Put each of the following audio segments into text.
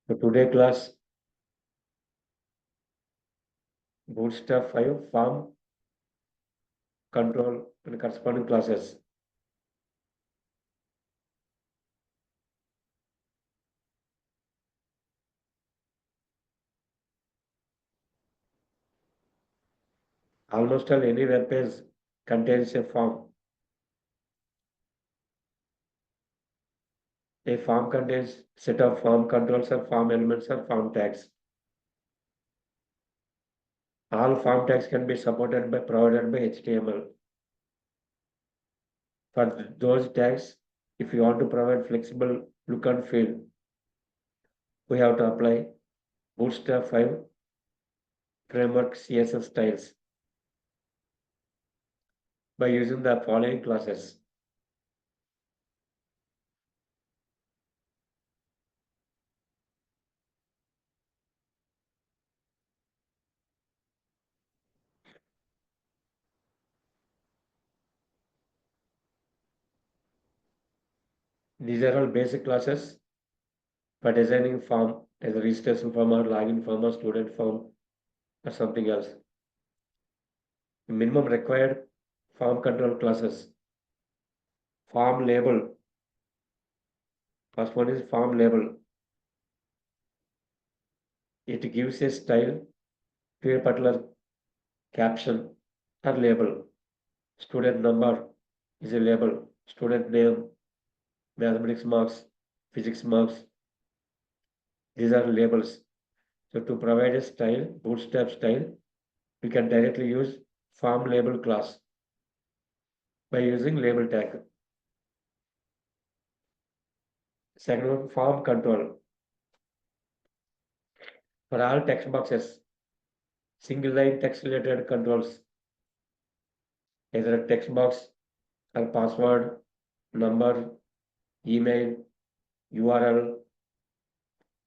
So today class Bootstrap 5 form control and corresponding classes. Almost all any web page contains a form. A form contains set of form controls or form elements or form tags. All form tags can be provided by HTML. For those tags, if you want to provide flexible look and feel, we have to apply Bootstrap 5 framework CSS styles by using the following classes. These are all basic classes for designing form as a registration form or login form or student form or something else. Minimum required form control classes. Form label. First one is form label. It gives a style to a particular caption or label. Student number is a label. Student name, mathematics marks, physics marks. These are labels. So to provide a style, Bootstrap style, we can directly use form label class by using label tag. Second one, form control. For all text boxes, single line text related controls, either a text box or password, number, email, URL.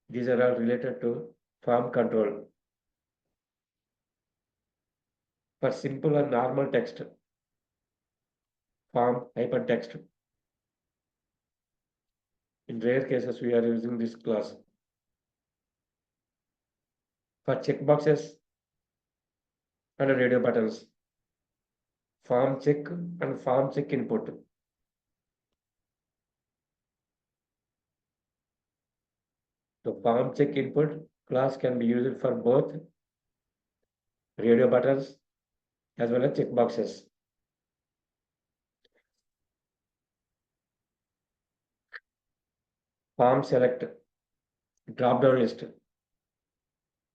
These are all related to form control. For simple and normal text, form hypertext. In rare cases, we are using this class. For checkboxes and radio buttons, form check and form check input. The form check input class can be used for both radio buttons as well as checkboxes. Form select drop down list.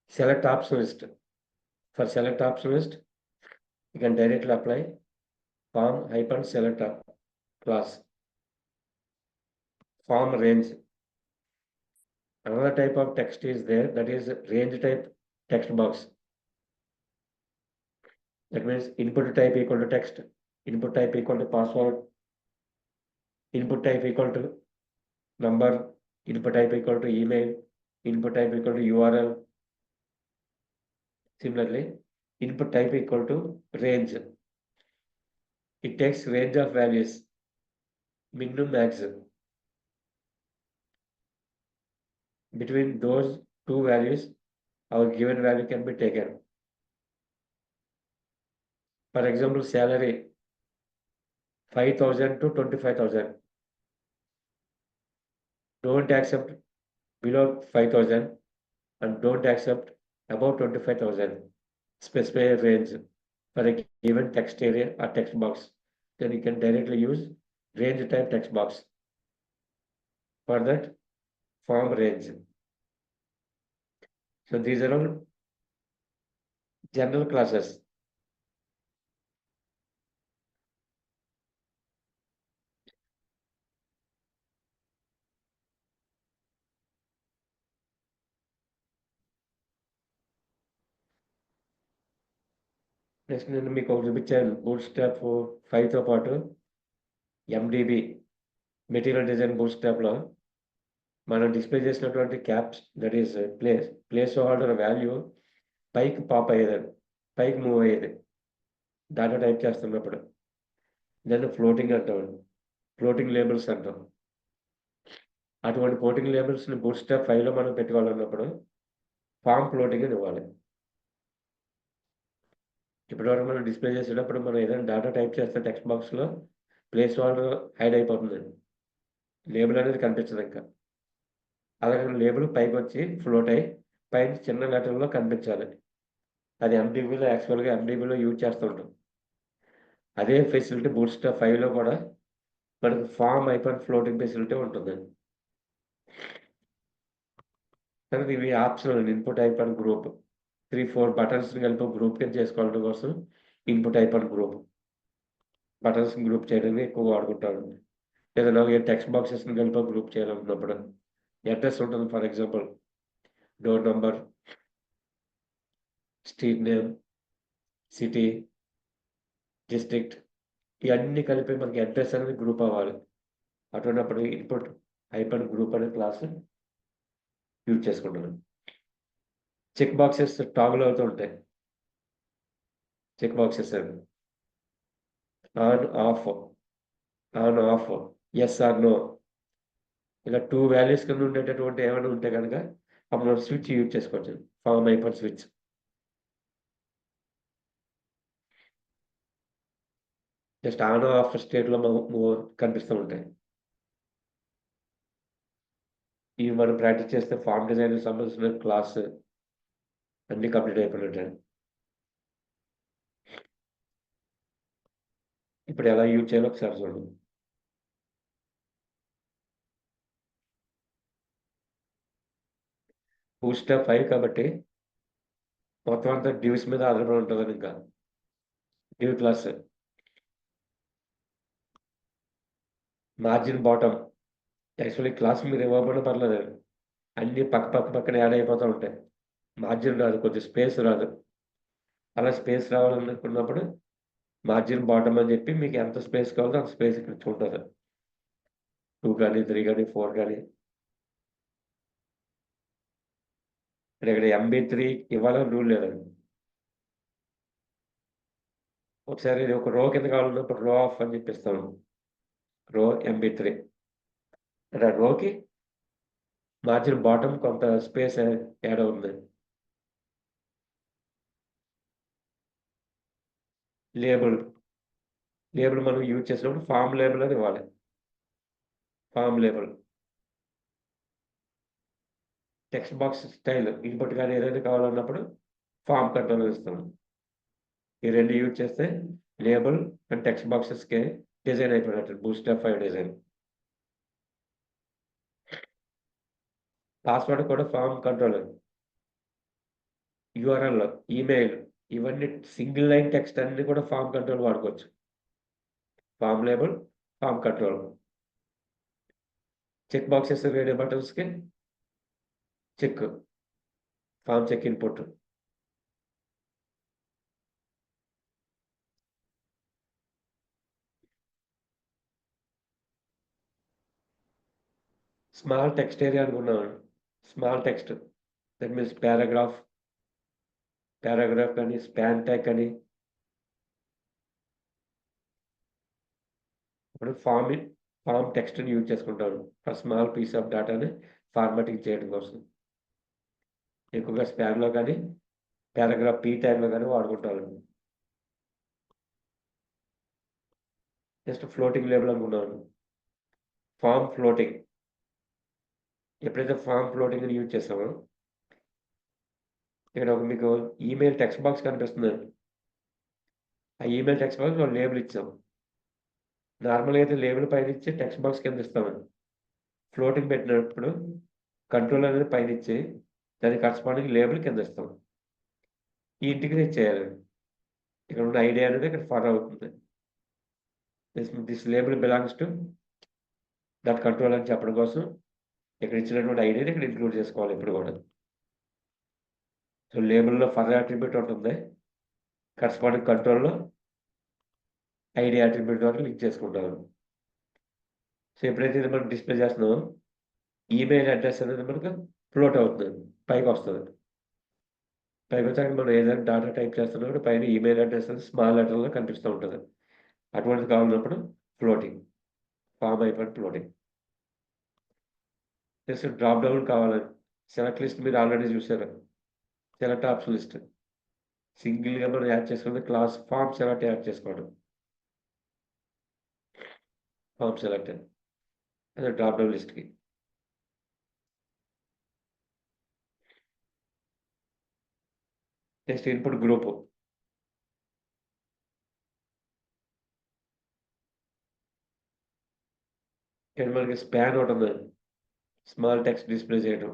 Select option list. For select option list, you can directly apply form select class. Form range. Another type of text is there, that is range type text box. That means input type equal to text, input type equal to password, input type equal to number, input type equal to email, input type equal to URL. Similarly, input type equal to range. It takes range of values, minimum, max. Between those two values, our given value can be taken. For example, salary 5,000 to 25,000. Don't accept below 5,000 and don't accept above 25,000. Specify a range for a given text area or text box. Then you can directly use range type text box. For that, form range. So these are all general classes. Next నేను మీకు ఒకటి చూపించాను bootstrap 5తో పాటు MDB material design బూట్స్ట్రాప్లో మనం display చేసినటువంటి caps that is place holder value పైకి pop అయ్యేది, పైకి మూవ్ అయ్యేది దాంట్లో టైప్ చేస్తున్నప్పుడు. దాన్ని ఫ్లోటింగ్ అంటాం, ఫ్లోటింగ్ లేబుల్స్ అంటాం. అటువంటి ఫ్లోటింగ్ లేబుల్స్ని బూట్స్ట్రాప్ 5లో మనం పెట్టుకోవాలన్నప్పుడు ఫామ్ ఫ్లోటింగ్ అని ఇవ్వాలి. ఇప్పటివరకు మనం డిస్ప్లే చేసేటప్పుడు మనం ఏదైనా డేటా టైప్ చేస్తే టెక్స్ట్ బాక్స్లో ప్లేస్ హోల్డర్ హైడ్ అయిపోతుంది, లేబుల్ అనేది కనిపించదు ఇంకా. అలాగే లేబుల్ పైకి వచ్చి ఫ్లోట్ అయ్యి పైన చిన్న లెటర్లో కనిపించాలి. అది ఎండిబిలో యాక్చువల్గా ఎండిబిలో యూజ్ చేస్తూ ఉంటాం. అదే ఫెసిలిటీ బూట్స్ట్రాప్ 5లో కూడా మనకి ఫామ్ అయిపోయిన ఫ్లోటింగ్ ఫెసిలిటీ ఉంటుంది. తర్వాత ఇవి ఆప్షనల్ ఇన్పుట్ అయిపోయిన గ్రూప్ 3-4 బటన్స్ కలిపి గ్రూప్ కింద చేసుకోవడం కోసం ఇన్పుట్ అయిపోయిన గ్రూప్ బటన్స్ గ్రూప్ చేయడానికి ఎక్కువ వాడుకుంటారు. ఏదైనా టెక్స్ట్ బాక్సెస్ని కలిపి గ్రూప్ చేయాలనుకున్నప్పుడు అడ్రస్ ఉంటుంది, for example door number, street name, city, district, ఇవన్నీ కలిపి మనకి అడ్రస్ అనేది గ్రూప్ అవ్వాలి. అటువంటిప్పుడు ఇన్పుట్ అయిపోయిన గ్రూప్ అనే క్లాస్ యూజ్ చేసుకుంటున్నాం. చెక్ బాక్సెస్ టాగుల్ అవుతూ ఉంటాయి. Check boxes on off yes or no ఇలా 2 వాల్యూస్ కింద ఉండేటటువంటి ఏమైనా ఉంటే కనుక అప్పుడు మనం స్విచ్ యూజ్ చేసుకోవచ్చు. ఫామ్ అయిపోయిన స్విచ్. జస్ట్ ఆన్ ఆఫ్ స్టేట్లో కనిపిస్తూ ఉంటాయి. ఇవి మనం ప్రాక్టీస్ చేస్తే ఫామ్ డిజైన్కి సంబంధించిన క్లాస్ అన్ని కంప్లీట్ అయిపోయినట్టు. ఇప్పుడు ఎలా యూజ్ చేయాలో ఒకసారి చూడండి. బూట్స్ట్రాప్ 5 కాబట్టి మొత్తం అంతా డ్యూస్ మీద ఆధారపడి ఉంటుంది. ఇంకా due class margin bottom actually class మీరు ఇవ్వకపోయినా పర్లేదు, అన్నీ పక్కన యాడ్ అయిపోతూ ఉంటాయి. మార్జిన్ రాదు, కొద్దిగా స్పేస్ రాదు. అలా స్పేస్ రావాలనుకున్నప్పుడు మార్జిన్ బాటమ్ అని చెప్పి మీకు ఎంత స్పేస్ కావాలో అంత స్పేస్ ఇక్కడ చూడాలి. 2 కానీ 3 కానీ 4 కానీ. ఇక్కడ MB3 ఇవ్వాలని రూల్ లేదండి. ఒకసారి ఇది ఒక రో కింద కావాలన్నప్పుడు రో ఆఫ్ అని చెప్పిస్తాను. రో MB3 అంటే ఆ రోకి మార్జిన్ బాటమ్ కొంత స్పేస్ యాడ్ అవుతుంది. లేబుల్ మనం యూజ్ చేసినప్పుడు ఫామ్ లేబుల్ అని ఇవ్వాలి. Form label text box style input కానీ ఏదైనా కావాలన్నప్పుడు ఫామ్ కంట్రోల్ ఇస్తాం. ఈ రెండు యూజ్ చేస్తే లేబుల్ అండ్ టెక్స్ట్ బాక్సెస్కి డిజైన్ అయిపోయినట్టు బూట్స్ట్రాప్ 5 డిజైన్. పాస్వర్డ్ కూడా ఫామ్ కంట్రోల్, యూఆర్ఎల్, ఈమెయిల్ ఇవన్నీ సింగిల్ లైన్ టెక్స్ట్ అన్ని కూడా ఫామ్ కంట్రోల్ వాడుకోవచ్చు. Form label, form control. Check boxes radio బటన్స్కి check, form check input. Small text area అనుకున్నాను. Small text that means paragraph కానీ span tag అని. ఇప్పుడు ఫామ్ టెక్స్ట్ని యూజ్ చేసుకుంటాను ఫర్ స్మాల్ పీస్ ఆఫ్ డేటాని ఫార్మాటింగ్ చేయడం కోసం. ఎక్కువగా స్పాన్లో కానీ పారాగ్రాఫ్ పీ ట్యాగ్లో కానీ వాడుకుంటాను. జస్ట్ ఫ్లోటింగ్ లేబుల్ అనుకున్నాను. ఫామ్ ఫ్లోటింగ్ ఎప్పుడైతే ఫామ్ ఫ్లోటింగ్ యూజ్ చేస్తామో ఇక్కడ ఒక మీకు ఈమెయిల్ టెక్స్ట్ బాక్స్ కనిపిస్తుంది. ఆ ఈమెయిల్ టెక్స్ట్ బాక్స్ ఒక లేబుల్ ఇచ్చాం. నార్మల్గా అయితే లేబుల్ పైన ఇచ్చి టెక్స్ట్ బాక్స్ కింద ఇస్తామని. ఫ్లోటింగ్ పెట్టినప్పుడు కంట్రోల్ అనేది పైన ఇచ్చి దానికి కరస్పాండింగ్ లేబుల్ కింద ఇస్తాం. ఈ ఇంటిగ్రేట్ చేయాలి. ఇక్కడ ఉన్న ఐడియా అనేది ఇక్కడ ఫాలో అవుతుంది. This label belongs to that control అని చెప్పడం కోసం ఇక్కడ ఇచ్చినటువంటి ఐడియాని ఇక్కడ ఇంక్లూడ్ చేసుకోవాలి ఇప్పుడు కూడా. సో లేబుల్లో ఫర్ అట్రిబ్యూట్ ఉంటుంది, కరస్పాండింగ్ కంట్రోల్లో ఐడియా అట్రిబ్యూట్ ద్వారా లింక్ చేసుకుంటారు. సో ఎప్పుడైతే ఇది మనం డిస్ప్లే చేస్తున్నామో ఈమెయిల్ అడ్రస్ అనేది మనకు ఫ్లోట్ అవుతుంది, పైకి వస్తుంది. పైకి వచ్చాక మనం ఏదైనా డేటా టైప్ చేస్తున్నప్పుడు పైన ఈమెయిల్ అడ్రస్ అనేది స్మాల్ లెటర్లో కనిపిస్తూ ఉంటుంది. అటువంటిది కావాలన్నప్పుడు ఫ్లోటింగ్, ఫామ్ అయిపోయిన ఫ్లోటింగ్. జస్ట్ డ్రాప్ డౌన్ కావాలని సెలెక్ట్ లిస్ట్ మీరు ఆల్రెడీ చూసారు. సెలెక్ట్ ఆప్షన్ లిస్ట్ సింగిల్గా మనం యాడ్ చేసుకుంటే క్లాస్ ఫామ్ సెలెక్ట్ యాడ్ చేసుకోవడం. ఫామ్ సెలెక్ట్ అదే డ్రాప్ డౌన్ లిస్ట్కి నెక్స్ట్ ఇన్పుట్ గ్రూప్ ఇక్కడ మనకి స్పాన్ ఒకటి ఉంది, స్మాల్ టెక్స్ట్ డిస్ప్లే చేయడం.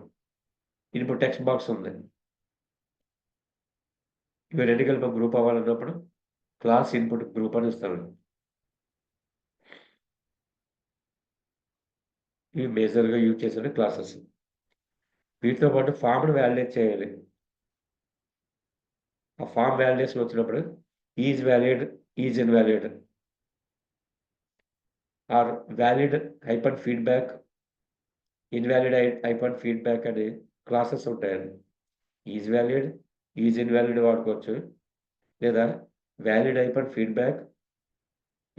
ఇన్పుట్ టెక్స్ట్ బాక్స్ ఉంది. ఇవి రెండు కలిపి గ్రూప్ అవ్వాలన్నప్పుడు క్లాస్ ఇన్పుట్ గ్రూప్ అని ఇస్తాను. ఇవి మేజర్గా యూజ్ చేసే క్లాసెస్. వీటితో పాటు ఫామ్ను వ్యాలిడేట్ చేయాలి. ఆ ఫామ్ వ్యాలిడేషన్ వచ్చినప్పుడు is valid, is invalid or valid hyper feedback, invalid hyper feedback అనే క్లాసెస్ ఉంటాయండి. ఈజ్ వ్యాలిడ్, ఈజ్ ఇన్వాలిడ్ వాడుకోవచ్చు, లేదా valid hyper feedback,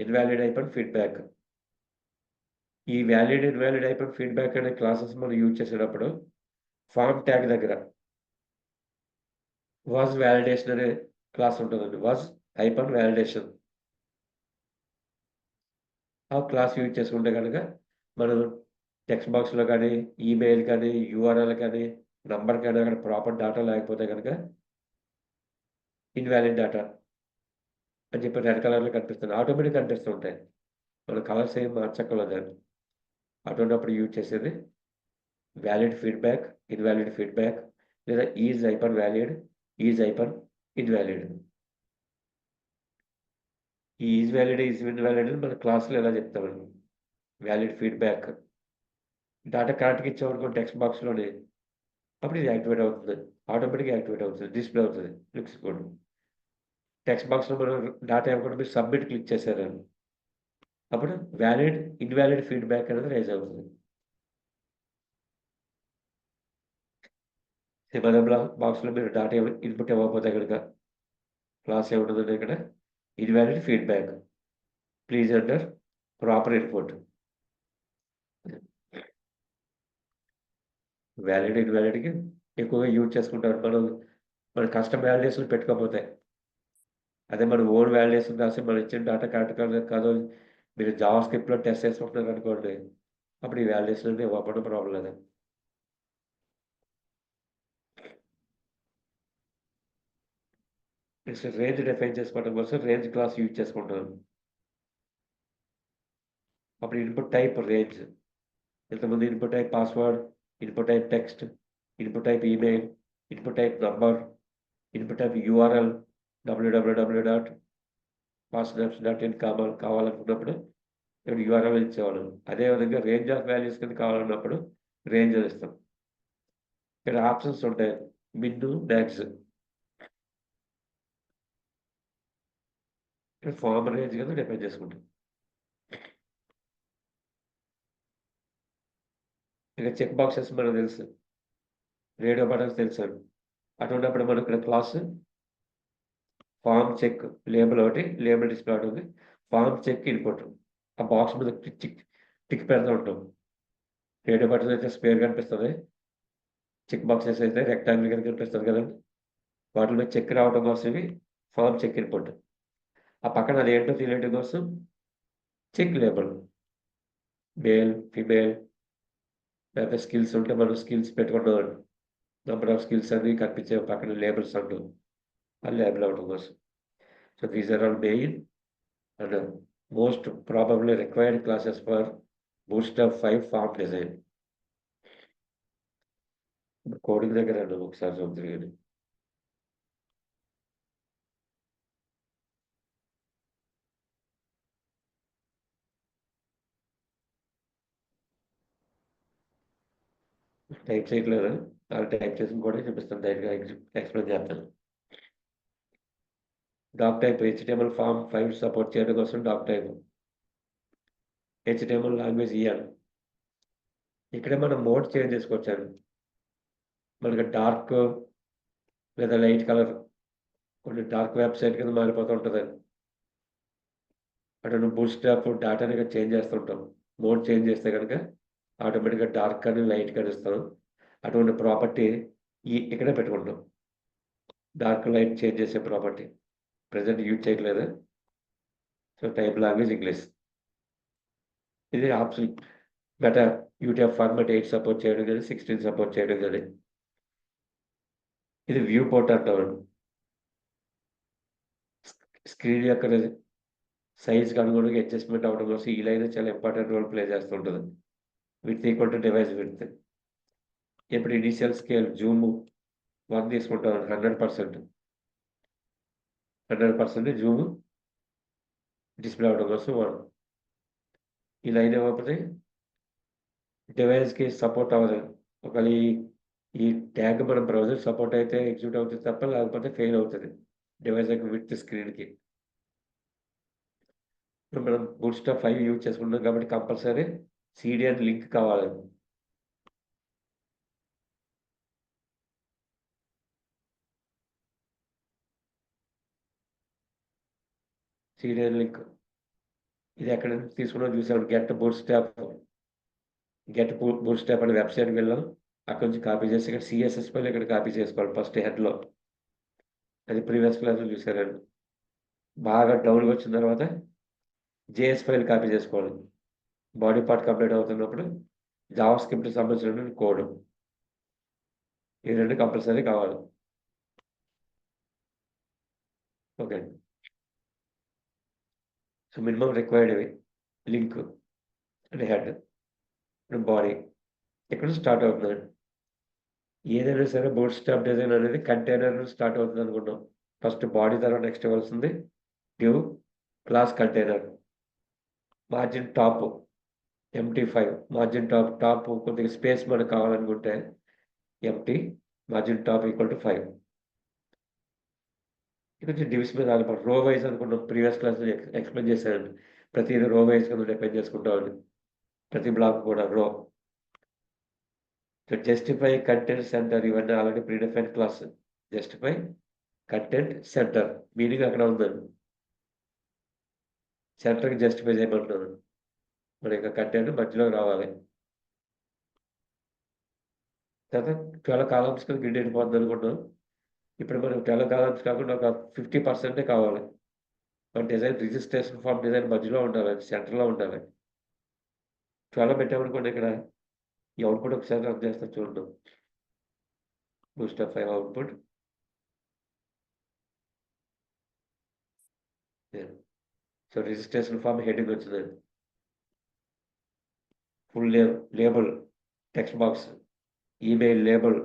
invalid hyper feedback. ఈ వ్యాలిడ్ ఇన్వాలిడ్ హైపర్ ఫీడ్బ్యాక్ అనే క్లాసెస్ మనం యూజ్ చేసేటప్పుడు ఫామ్ ట్యాగ్ దగ్గర వాజ్ వ్యాలిడేషన్ అనే క్లాస్ ఉంటుందండి. వాజ్ హైపర్ వ్యాలిడేషన్ ఆ క్లాస్ యూజ్ చేసుకుంటే కనుక మనం టెక్స్ట్ బాక్స్లో కానీ, ఈమెయిల్ కానీ, యూఆర్ఎల్ కానీ, నంబర్ కానీ అక్కడ ప్రాపర్ డేటా లేకపోతే కనుక ఇన్వాలిడ్ డేటా అని చెప్పి రెడ్ కలర్లో కనిపిస్తుంది. ఆటోమేటిక్ కనిపిస్తూ ఉంటాయి. మన కలర్స్ ఏం మార్చక్కర్లేదు. అటువంటిప్పుడు యూజ్ చేసేది వ్యాలిడ్ ఫీడ్బ్యాక్, ఇన్వాలిడ్ ఫీడ్బ్యాక్, లేదా is hyper valid, is hyper invalid. ఈ ఈజ్ వ్యాలిడ్, ఈజ్ ఇన్వాలిడ్ మన క్లాసులో ఎలా చెప్తామండి. వ్యాలిడ్ ఫీడ్బ్యాక్ డేటా కరెక్ట్గా ఇచ్చామనుకో టెక్స్ట్ బాక్స్లోనే, అప్పుడు ఇది యాక్టివేట్ అవుతుంది, ఆటోమేటిక్గా యాక్టివేట్ అవుతుంది, డిస్ప్లే అవుతుంది లుక్స్ కూడా. టెక్స్ట్ బాక్స్లో మనం డేటా ఇవ్వకుండా మీరు సబ్మిట్ క్లిక్ చేశారని అప్పుడు వ్యాలిడ్, ఇన్వాలిడ్ ఫీడ్బ్యాక్ అనేది రైజ్ అవుతుంది. సిమలర్ బాక్స్లో మీరు డేటా ఇన్పుట్ ఇవ్వకపోతే కనుక క్లాస్ ఏముంటుందంటే ఇక్కడ invalid feedback, please enter proper input. Valid ఇన్వాలిడ్కి ఎక్కువగా యూజ్ చేసుకుంటారు మనం. మన కస్టమ్ వ్యాలిడేషన్ పెట్టుకోకపోతే, అదే మన ఓన్ వ్యాలిడేషన్ రాసి మనం ఇచ్చిన డేటా కరెక్ట్ కాదు మీరు జావా స్క్రిప్ట్లో టెస్ట్ చేసుకుంటున్నారు అనుకోండి, అప్పుడు ఈ వ్యాలిడేషన్ అనేది ఇవ్వకపోవడం ప్రాబ్లం లేదు. నెక్స్ట్ రేంజ్ డిఫైన్ చేసుకోవడం కోసం రేంజ్ క్లాస్ యూజ్ చేసుకుంటాను. అప్పుడు ఇన్పుట్ టైప్ రేంజ్, ఇంతకుముందు input type password, input type text, input type email, input type number, input type URL www.fastnaps.in కావాలనుకున్నప్పుడు ఇక్కడ యూఆర్ఎల్ ఇచ్చేవాళ్ళం. అదేవిధంగా రేంజ్ ఆఫ్ వాల్యూస్ కింద కావాలన్నప్పుడు రేంజ్ అని ఇస్తాం. ఇక్కడ ఆప్షన్స్ ఉంటాయి, మిన్, మ్యాక్స్. ఇక్కడ ఫార్మ్ రేంజ్ కింద డిఫైన్ చేసుకుంటాం. ఇక చెక్ బాక్సెస్ మనకు తెలుసు, రేడియో బటన్స్ తెలుసు. అటువంటిప్పుడు మనం ఇక్కడ క్లాస్ ఫామ్ చెక్ లేబుల్ ఒకటి, లేబుల్ డిస్ప్లే ఒకటి ఉంది. ఫామ్ చెక్ ఇన్పుట్ ఆ బాక్స్ మీద టిక్ పెడతా ఉంటాం. రేడియో బటన్ అయితే స్క్వేర్ కనిపిస్తుంది, చెక్ బాక్సెస్ అయితే రెక్టాంగిల్ కింద కనిపిస్తుంది కదండి. వాటి మీద చెక్ రావడం కోసం ఇవి ఫామ్ చెక్ ఇన్పుట్. ఆ పక్కన అది ఏంటో తెలియడం కోసం చెక్ లేబుల్, మేల్, ఫీమేల్, లేకపోతే స్కిల్స్ ఉంటే మనం స్కిల్స్ పెట్టుకున్నాం, నెంబర్ ఆఫ్ స్కిల్స్ అన్ని కనిపించే పక్కన లేబుల్స్ అంటాం, ఆ లేబుల్ అవడం కోసం. So these are all main and most probably required classes for Bootstrap 5 form design. Coding దగ్గర ఒకసారి చూద్దాం కానీ టైప్ చేయట్లేదు, అలా టైప్ చేసి కూడా చూపిస్తాను, డైరెక్ట్గా ఎక్స్ప్లెయిన్ చేస్తాను. Doc type HTML form 5 support చేయడం కోసం డాక్ టైప్ HTML లాంగ్వేజ్ ఇవ్వాలి. ఇక్కడే మనం మోడ్ చేంజ్ చేసుకోవచ్చాను. మనకి డార్క్ లేదా లైట్ కలర్, కొన్ని డార్క్ వెబ్సైట్ కింద మారిపోతూ ఉంటుంది. అంటే నువ్వు బూట్స్ట్రాప్ డేటాని చేంజ్ చేస్తుంటాం. మోడ్ చేంజ్ చేస్తే కనుక ఆటోమేటిక్గా డార్క్ కానీ లైట్ కానీ ఇస్తాం. అటువంటి ప్రాపర్టీ ఇక్కడే పెట్టుకుంటాం. డార్క్ లైట్ చేంజ్ చేసే ప్రాపర్టీ ప్రజెంట్ యూజ్ చేయట్లేదు. So type language English. ఇది option better UTF format 8 support చేయడం కానీ 16 సపోర్ట్ చేయడం కానీ. ఇది వ్యూ పోర్ట్ అంటామండి. స్క్రీన్ యొక్క సైజ్కి అనుగుణంగా అడ్జస్ట్మెంట్ అవ్వడం కోసం ఈ లైన్ చాలా ఇంపార్టెంట్ రోల్ ప్లే చేస్తుంటుంది. With equal to device with. ఇప్పుడు ఇనిషియల్ స్కేల్ జూమ్ 1 తీసుకుంటాం 100%. 100% జూమ్ డిస్ప్లే అవడం కోసం 1. ఈ లైన్ ఏమవుతుంది డివైస్కి సపోర్ట్ అవ్వదు. ఒకవేళ ఈ ట్యాగ్ మన బ్రౌజర్ సపోర్ట్ అయితే ఎగ్జిక్యూట్ అవుతుంది తప్ప, లేకపోతే ఫెయిల్ అవుతుంది డివైస్ యొక్క విత్ స్క్రీన్కి. ఇప్పుడు మనం బూట్స్ట్రాప్ 5 యూజ్ చేసుకుంటాం కాబట్టి కంపల్సరీ సిడిఎన్ లింక్ కావాలి. సిడిఎన్ లింక్ ఇది ఎక్కడ నుంచి తీసుకున్నా చూసాం. గెట్ బూట్స్ట్రాప్ అనే వెబ్సైట్కి వెళ్ళాం. అక్కడ నుంచి కాపీ చేసి ఇక్కడ సిఎస్ఎస్ ఫైల్ ఇక్కడ కాపీ చేసుకోవాలి ఫస్ట్ హెడ్లో. అది ప్రీవియస్ క్లాస్లో చూసారండి. బాగా డౌన్కి వచ్చిన తర్వాత జేఎస్ ఫైల్ కాపీ చేసుకోవాలి. బాడీ పార్ట్ కంప్లీట్ అవుతున్నప్పుడు జావా స్క్రిప్ట్కి సంబంధించిన కోడ్. ఈ 2 కంపల్సరీ కావాలి. ఓకే. సో మినిమం రిక్వైర్డ్ ఇవి లింక్ అంటే హెడ్ బాడీ ఇక్కడ స్టార్ట్ అవుతుందండి. ఏదైనా సరే బూట్స్ట్రాప్ డిజైన్ అనేది కంటైనర్ స్టార్ట్ అవుతుంది అనుకుంటాం. ఫస్ట్ బాడీ తర్వాత నెక్స్ట్ ఇవ్వాల్సింది due class container. Margin top MT5 margin top కొద్దిగా స్పేస్ మనకు కావాలనుకుంటే MT margin top equal to 5. కొంచెం డివిస్ మీద ఆధారపడి రో వైజ్ అనుకున్నాం. ప్రీవియస్ క్లాస్ ఎక్స్ప్లెయిన్ చేశానండి. ప్రతిదీ రో వైజ్ కింద డిఫైన్ చేసుకుంటామని. ప్రతి బ్లాక్ కూడా రో. సో జస్టిఫై కంటెంట్ సెంటర్ ఇవన్నీ already predefine class. Justify content centre meaning అక్కడ ఉందండి. సెంటర్కి జస్టిఫై చేయమంటున్నాను. మన యొక్క కంటెంట్ మధ్యలో రావాలి. తర్వాత 12 కాలమ్స్ కింద గ్రిడ్ వెళ్ళిపోతుంది అనుకుంటున్నాం. ఇప్పుడు మనకు 12 కాలమ్స్ కాకుండా ఒక 50% కావాలి. మన డిజైన్ రిజిస్ట్రేషన్ ఫామ్ డిజైన్ మధ్యలో ఉండాలి, సెంటర్లో ఉండాలి. 12 పెట్టామనుకోండి ఇక్కడ ఈ అవుట్పుట్ ఒకసారి రన్ చేస్తాం చూడండి. Bootstrap 5 output. So registration form heading వచ్చిందండి. Full label text box, email label,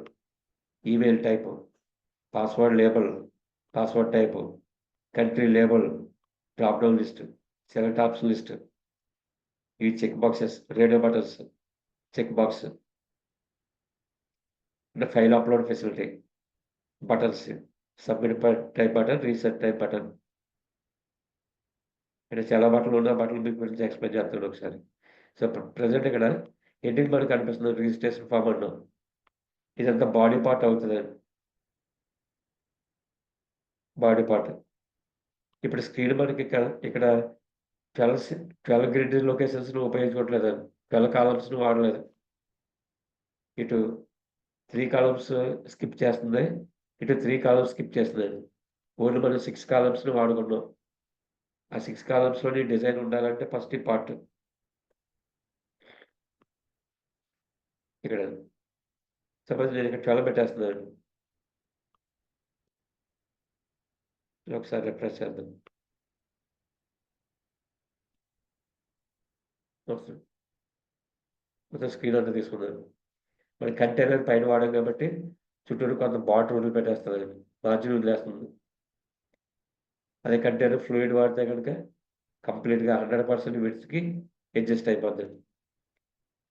email type, password label, password type, country label, drop down list, select option list, ఈ check boxes, radio buttons, check box అంటే file upload facility, buttons, submit type button, reset type button. అంటే చాలా బటన్లు ఉన్న button మీకు గురించి explain చేస్తాను ఒకసారి. సో ప్రజెంట్ ఇక్కడ హెడ్డింగ్ మనకు కనిపిస్తుంది రిజిస్ట్రేషన్ ఫామ్ అన్నాం. ఇదంతా బాడీ పార్ట్ అవుతుంది. Body part. ఇప్పుడు స్క్రీన్ మనకి ఇక్కడ 12 గ్రిడ్ లొకేషన్స్ను ఉపయోగించుకోవట్లేదు. 12 కాలమ్స్ను వాడలేదు. ఇటు 3 కాలమ్స్ స్కిప్ చేస్తుంది, ఇటు 3 కాలమ్స్ స్కిప్ చేస్తుంది. ఓన్లీ మనం 6 కాలమ్స్ను వాడుకున్నాం. ఆ 6 కాలమ్స్లోని డిజైన్ ఉండాలంటే ఫస్ట్ ఈ పార్ట్ ఇక్కడ. సపోజ్ నేను ఇక్కడ 12 పెట్టేస్తున్నాను. ఒకసారి రిఫ్రెష్ చేద్దాం. మొత్తం స్క్రీన్ అంతా తీసుకున్నాను. మరి కంటైనర్ పైన వాడాం కాబట్టి చుట్టూరు కొంత బార్డర్ వదిలి పెట్టేస్తుంది, మార్జిన్ వదిలేస్తుంది. అదే కంటైనర్ ఫ్లూయిడ్ వాడితే కనుక కంప్లీట్గా 100% విడ్త్కి అడ్జస్ట్ అయిపోతుంది.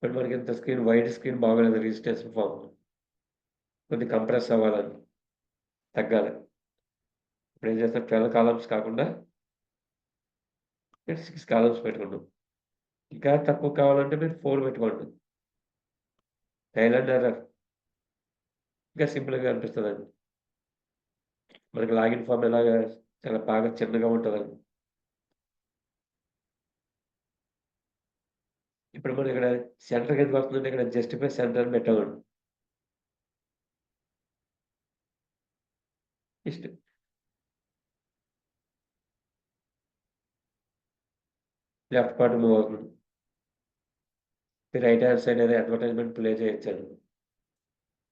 బట్ మనకి ఇంత స్క్రీన్ వైడ్ స్క్రీన్ బాగోలేదు. రిజిస్ట్రేషన్ ఫామ్ కొద్ది కంప్రెస్ అవ్వాలని తగ్గాలి. ఇప్పుడు ఏం చేస్తాం 12 కాలమ్స్ కాకుండా 6 కాలమ్స్ పెట్టుకుంటాం. ఇంకా తక్కువ కావాలంటే మీరు 4 పెట్టుకోండి. థైలాండ్ ఎర్రర్ ఇంకా సింపుల్గా అనిపిస్తుందండి. మనకి లాగిన్ ఫామ్ ఎలాగా చాలా బాగా చిన్నగా ఉంటుందండి. ఇప్పుడు మనం ఇక్కడ సెంటర్‌కి ఎందుకు వస్తుందంటే ఇక్కడ జస్టిఫై సెంటర్ అని పెట్టామండి. ఇష్ట లెఫ్ట్ పార్ట్ మూవ్ అవుతుంది. రైట్ హ్యాండ్ సైడ్ ఏదో అడ్వర్టైజ్మెంట్ ప్లే చేయొచ్చండి.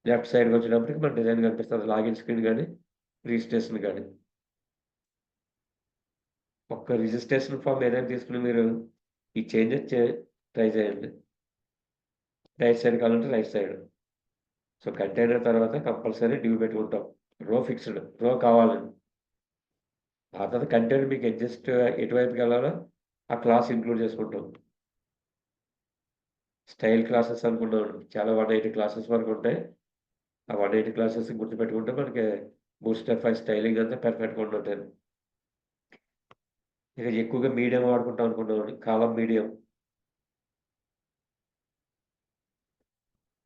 లెఫ్ట్ సైడ్కి వచ్చేటప్పటికి మన డిజైన్ కనిపిస్తుంది. లాగిన్ స్క్రీన్ కానీ రిజిస్ట్రేషన్ కానీ. ఒక్క రిజిస్ట్రేషన్ ఫామ్ ఏదైనా తీసుకుని మీరు ఈ చేంజెస్ ట్రై చేయండి. రైట్ సైడ్ కావాలంటే రైట్ సైడ్. సో కంటైనర్ తర్వాత కంపల్సరీ డ్యూ పెట్టుకుంటాం. రో ఫిక్స్డ్ రో కావాలండి. ఆ తర్వాత కంటైనర్ మీకు అడ్జస్ట్ ఎటువైపుకి వెళ్ళాలో ఆ క్లాస్ ఇంక్లూడ్ చేసుకుంటాం. స్టైల్ క్లాసెస్ అనుకున్నాం. చాలా 180 క్లాసెస్ వరకు ఉంటాయి. ఆ 180 క్లాసెస్ గుర్తుపెట్టుకుంటే మనకి బూస్టఫై స్టైలింగ్ అంతా పర్ఫెక్ట్‌గా ఉంటుంది. ఇక ఎక్కువగా మీడియం వాడుకుంటాం అనుకున్నాం. కాలం మీడియం.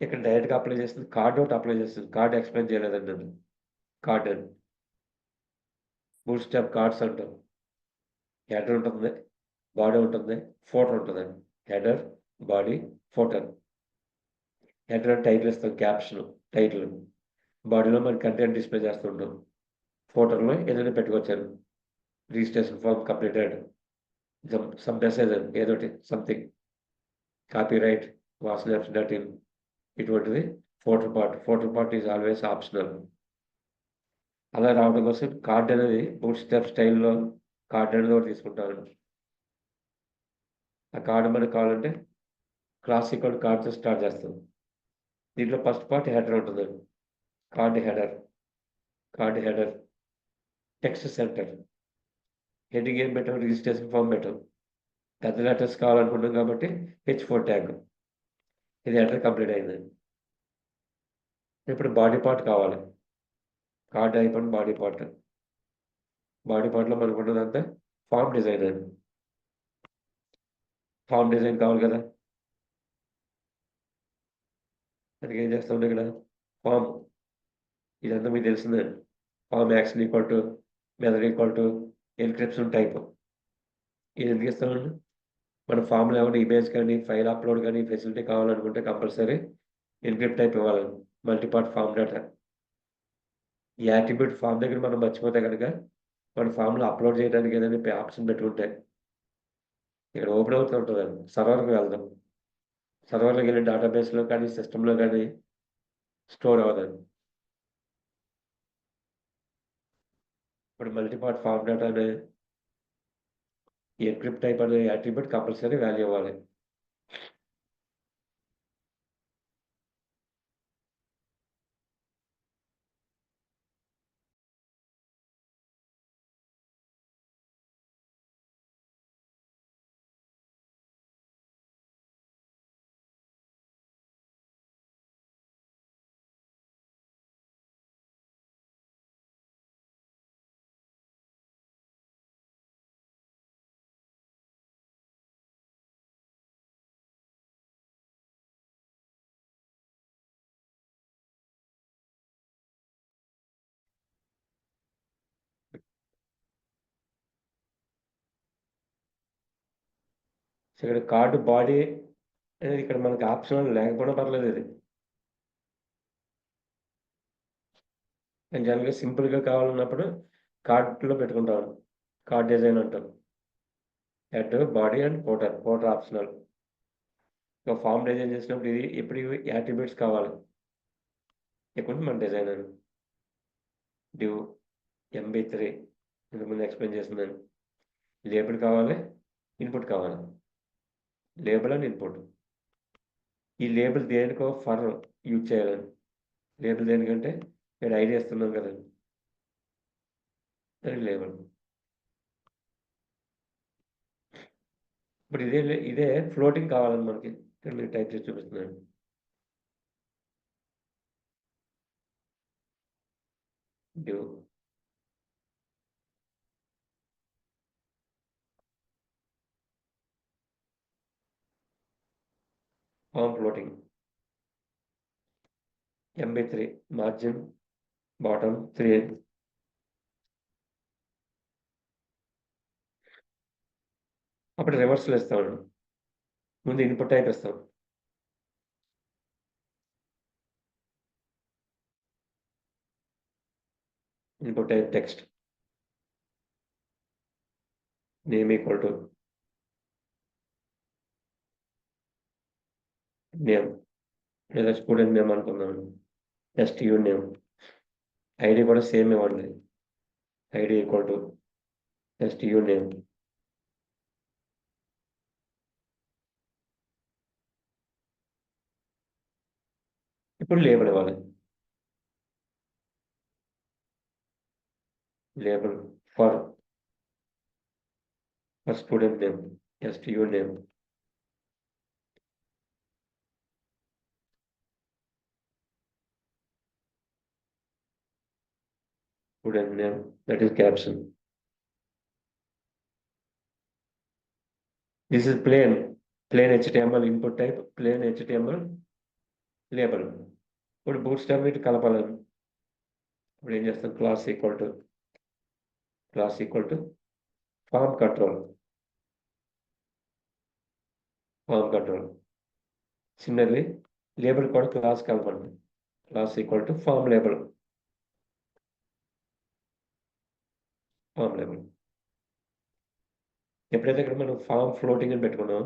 ఇక్కడ డైరెక్ట్‌గా అప్లై చేస్తుంది. కార్డ్ ఒకటి అప్లై చేస్తుంది. కార్డ్ ఎక్స్‌ప్లెయిన్ చేయలేదండి నేను. కార్డ్ అని. బూట్‌స్ట్రాప్ కార్డ్స్ అంటాం. హెడర్ ఉంటుంది. బాడీ ఉంటుంది. ఫోటర్ ఉంటదండి. Header, body, footer. హెడర్ అని టైటిల్ ఇస్తాం. Caption, title. బాడీలో మన కంటెంట్ డిస్‌ప్లే చేస్తుంటాం. ఫోటోలో ఏదైనా పెట్టుకోవచ్చండి. Registration form completed. Some message అండి ఏదోటి సంథింగ్. కాపీరైట్, వాసనప్స్.in ఇటువంటిది footer part. Footer part is always optional. అలా రావడం కోసం కార్డ్ అనేది బూట్‌స్ట్రాప్ స్టైల్‌లో కార్డ్ అనేది ఒకటి తీసుకుంటామండి. ఆ కార్డ్ మనకు కావాలంటే క్లాసిక్ కార్డ్‌తో స్టార్ట్ చేస్తాం. దీంట్లో ఫస్ట్ పార్ట్ హెడర్ ఉంటుందండి. Card header. Card header. Text centre. Heading ఏం పెట్టాం? రిజిస్ట్రేషన్ ఫార్మ్ పెట్టాం. పెద్ద లెటర్స్ కావాలనుకుంటున్నాం కాబట్టి H4 ట్యాగ్. ఇది హెడర్ కంప్లీట్ అయిందండి. ఇప్పుడు బాడీ పార్ట్ కావాలి. కార్డ్ అయిపోయిన బాడీ పార్ట్. బాడీ పార్ట్‌లో మనకున్నదంతా ఫార్మ్ డిజైన్ అండి. ఫార్మ్ డిజైన్ కావాలి కదా! దానికి ఏం చేస్తామంటే ఇక్కడ ఫార్మ్ ఇదంతా మీకు తెలిసిందే. Form action equal to method equal to encryption type. ఇది ఎందుకు ఇస్తామండి? మన ఫార్మ్‌లో ఏమైనా ఇమేజ్ కానీ, ఫైల్ అప్‌లోడ్ కానీ ఫెసిలిటీ కావాలనుకుంటే కంపల్సరీ ఎన్క్రిప్ట్ టైప్ ఇవ్వాలండి. Multi part form data. ఈ యాట్రిబ్యూట్ ఫార్మ్ దగ్గర మనం మర్చిపోతే గనక మన ఫార్మ్‌లో అప్‌లోడ్ చేయడానికి ఏదైనా ఆప్షన్ పెట్టుకుంటే ఇక్కడ ఓపెన్ అవుతూ ఉంటదండి. సర్వర్‌కి వెళ్దాం. సర్వర్‌లోకెళ్ళి డేటాబేస్‌లో కానీ, సిస్టమ్‌లో కానీ స్టోర్ అవ్వదండి. ఇప్పుడు మల్టీ పార్ట్ ఫార్మ్ డేటా అనే ఈ ఎన్క్రిప్ట్ టైప్ అనే యాట్రిబ్యూట్ కంపల్సరీ వాల్యూ ఇవ్వాలి. సో ఇక్కడ కార్డ్ బాడీ అనేది ఇక్కడ మనకి ఆప్షనల్ లేకపోయినా పర్లేదు ఇది. నేను జనరల్‌గా సింపుల్‌గా కావాలన్నప్పుడు కార్డ్‌లో పెట్టుకుంటాను. కార్డ్ డిజైన్ అంటాం. Head, body and footer. Footer optional. ఇక ఫార్మ్ డిజైన్ చేసినప్పుడు ఇది ఇప్పుడు ఇవి యాట్రిబ్యూట్స్ కావాలి. ఇక్కడ మన డిజైనర్. డివ్, MB3 ఇంతకు ముందు ఎక్స్‌ప్లెయిన్ చేసిందని. లేబుల్ కావాలి, ఇన్పుట్ కావాలి. Label and input. ఈ లేబుల్ దేనికో ఫర్ యూజ్ చేయాలని. లేబుల్ దేనికంటే ఇక్కడ ఐడి ఇస్తున్నాం కదండీ! దానికి లేబుల్. ఇప్పుడు ఇదే ఫ్లోటింగ్ కావాలండి మనకి. ఇక్కడ మీకు టైప్ చేసి చూపిస్తున్నాను. Div form floating. MB3 margin bottom 3 అప్పుడు రివర్స్‌లో ఇస్తామండి. ముందు ఇన్పుట్ టైప్ ఇస్తాం. Input type text, name equal to name లేదా స్టూడెంట్ నేమ్ అనుకుందాం. STU name. ఐడి కూడా సేమ్ ఇవ్వండి. ID equal to STU name. ఇప్పుడు లేబుల్ ఇవ్వాలి. Label for student name, STU name. Student name, that is caption. This is plain HTML input type, plain HTML label. ఇప్పుడు bootstrap వీటి కలపాలని. ఇప్పుడు ఏం చేస్తాం? Class equal to form control. Similarly label కూడా class కలపండి. Class equal to form label. ఎప్పుడైతే ఇక్కడ మనం ఫార్మ్ ఫ్లోటింగ్ అని పెట్టుకున్నాం,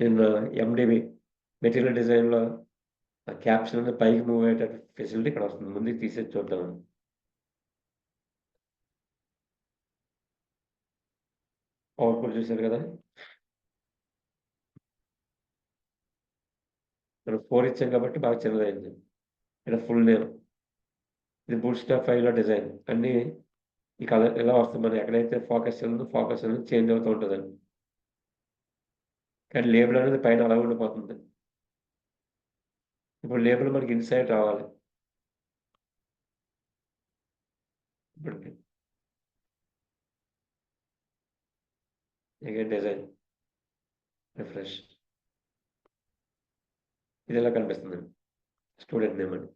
నిన్న MDB మెటీరియల్ డిజైన్లో ఆ క్యాప్షన్ పైకి మూవ్ అయ్యేటట్టు ఫెసిలిటీ ఇక్కడ వస్తుంది. ముందుకు తీసేసి చూద్దాం. అవుట్పుట్ చూశారు కదా, మనం 4 ఇచ్చాం కాబట్టి బాగా చిన్నదైంది. ఇక్కడ ఫుల్ నేమ్, ఇది బూట్స్ట్రాప్ ఫైల్లో డిజైన్ అన్నీ ఈ కలర్ ఎలా వస్తుంది. మనం ఎక్కడైతే ఫోకస్ అనేది చేంజ్ అవుతూ ఉంటుందండి. కానీ లేబుల్ అనేది పైన అలా ఉండిపోతుంది. ఇప్పుడు లేబుల్ మనకి ఇన్సైడ్ రావాలి. ఇప్పటికి అగైన్ డిజైన్ రిఫ్రెష్, ఇది ఎలా కనిపిస్తుంది? స్టూడెంట్ నేమ్ అని.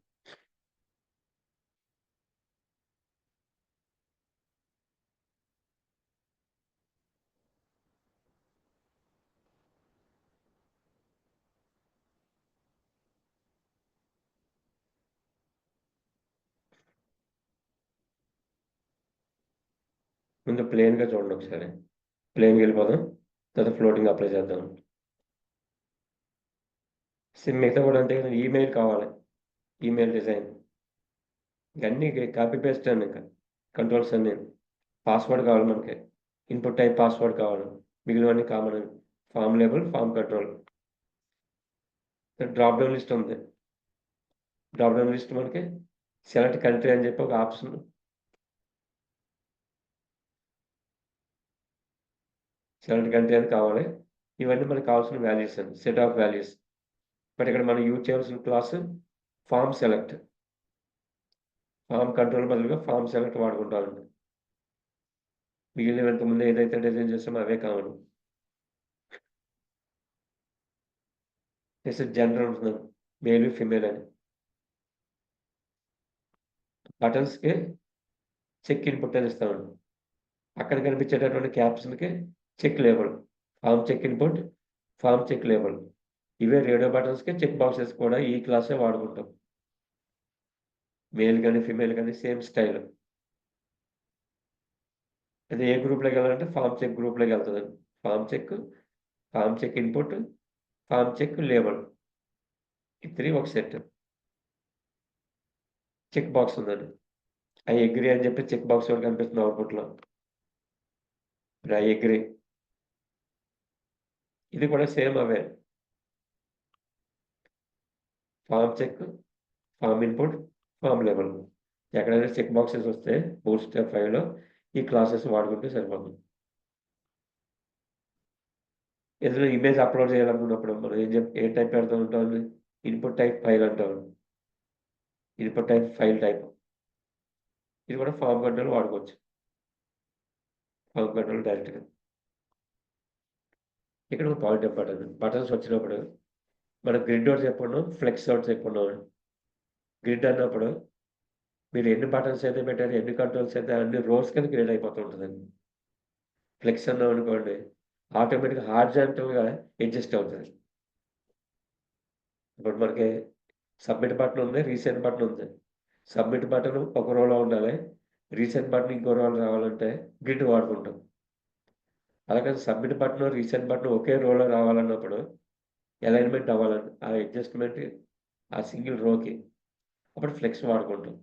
ముందు ప్లేన్గా చూడండి ఒకసారి. ప్లేన్కి వెళ్ళిపోదాం, తర్వాత ఫ్లోటింగ్ అప్లై చేద్దాం. సిమ్ మిగతా కూడా అంతే కదా. ఈమెయిల్ కావాలి, ఈమెయిల్ డిజైన్ ఇవన్నీ కాపీ పేస్ట్ అండి. ఇంకా కంట్రోల్స్ అన్నీ. పాస్వర్డ్ కావాలి మనకి, ఇన్పుట్ టైప్ పాస్వర్డ్ కావాలి, మిగిలినవన్నీ common. Form label, form control. Drop down list ఉంది. డ్రాప్ డౌన్ లిస్ట్ మనకి సెలెక్ట్ కంట్రీ అని చెప్పి ఒక ఆప్షన్, సెలెక్ట్ కంట్రీ అని కావాలి. ఇవన్నీ మనకు కావాల్సిన వాల్యూస్ అండి, సెట్ ఆఫ్ వాల్యూస్. బట్ ఇక్కడ మనం యూజ్ చేయాల్సిన class form select. Form control బదులుగా ఫామ్ సెలెక్ట్ వాడుకుంటామండి. మిగిలిన ఇంతకుముందు ఏదైతే డిజైన్ చేస్తామో అవే కావాలి. నెక్స్ట్ జనరల్ ఉంటుంది, మేల్ ఫిమేల్ అని. బటన్స్కి చెక్ ఇన్పుట్ అని ఇస్తామండి. అక్కడ కనిపించేటటువంటి క్యాప్షన్కి check label, form check input, form check label. ఇవే రేడియో బటన్స్కి చెక్ బాక్సెస్ కూడా ఈ క్లాసే వాడుకుంటాం. మేల్ కానీ ఫిమేల్ కానీ సేమ్ స్టైల్. అది ఏ గ్రూప్లోకి వెళ్ళాలంటే ఫామ్ చెక్ గ్రూప్లోకి వెళ్తుందండి. Form check input, form check label, ఈ 3 ఒక సెట్. చెక్ బాక్స్ ఉందండి, ఐ అగ్రీ అని చెప్పి చెక్ బాక్స్ ఒకటి కనిపిస్తుంది అవుట్పుట్లో. ఐ అగ్రీ, ఇది కూడా సేమ్ అవే. Form check, form input, form label. ఎక్కడైనా చెక్ బాక్సెస్ వస్తే బూట్స్ట్రాప్ 5లో ఈ క్లాసెస్ వాడుకుంటే సరిపోతుంది. ఏదైనా ఇమేజ్ అప్లోడ్ చేయాలనుకున్నప్పుడు మనం ఏ టైప్ పెడుతూ ఉంటాం? ఇన్పుట్ టైప్ ఫైల్ అంటాం. Input type file type. ఇది కూడా ఫామ్ కంట్రోల్ వాడుకోవచ్చు. ఫామ్ కంట్రోల్ డైరెక్ట్గా ఇక్కడ ఒక పాయింట్ ఇంపార్టెంట్. బటన్స్ వచ్చినప్పుడు మనం గ్రిడ్ అవుట్ చెప్పుకున్నాం, ఫ్లెక్స్ అవుట్ చెప్పుకున్నాం. గ్రిడ్ అన్నప్పుడు మీరు ఎన్ని బటన్స్ అయితే పెట్టారు, ఎన్ని కంట్రోల్స్ అయితే అన్ని రోస్ కింద క్రియేట్ అయిపోతూ ఉంటుందండి. ఫ్లెక్స్ అన్నాం అనుకోండి, ఆటోమేటిక్గా హార్జాంటల్గా అడ్జస్ట్ అవుతుంది. ఇప్పుడు మనకి సబ్మిట్ బటన్ ఉంది, రీసెంట్ బటన్ ఉంది. సబ్మిట్ బటన్ ఒక రోలో ఉండాలి, రీసెంట్ బటన్ ఇంకో రోలో రావాలంటే గ్రిడ్ వాడుకుంటాం. అలాగే సబ్మిట్ బటన్ రీసెంట్ బటన్ ఒకే రోలో రావాలన్నప్పుడు అలైన్మెంట్ అవ్వాలని ఆ అడ్జస్ట్మెంట్ ఆ సింగిల్ రోకి అప్పుడు ఫ్లెక్స్ వాడుకుంటాం.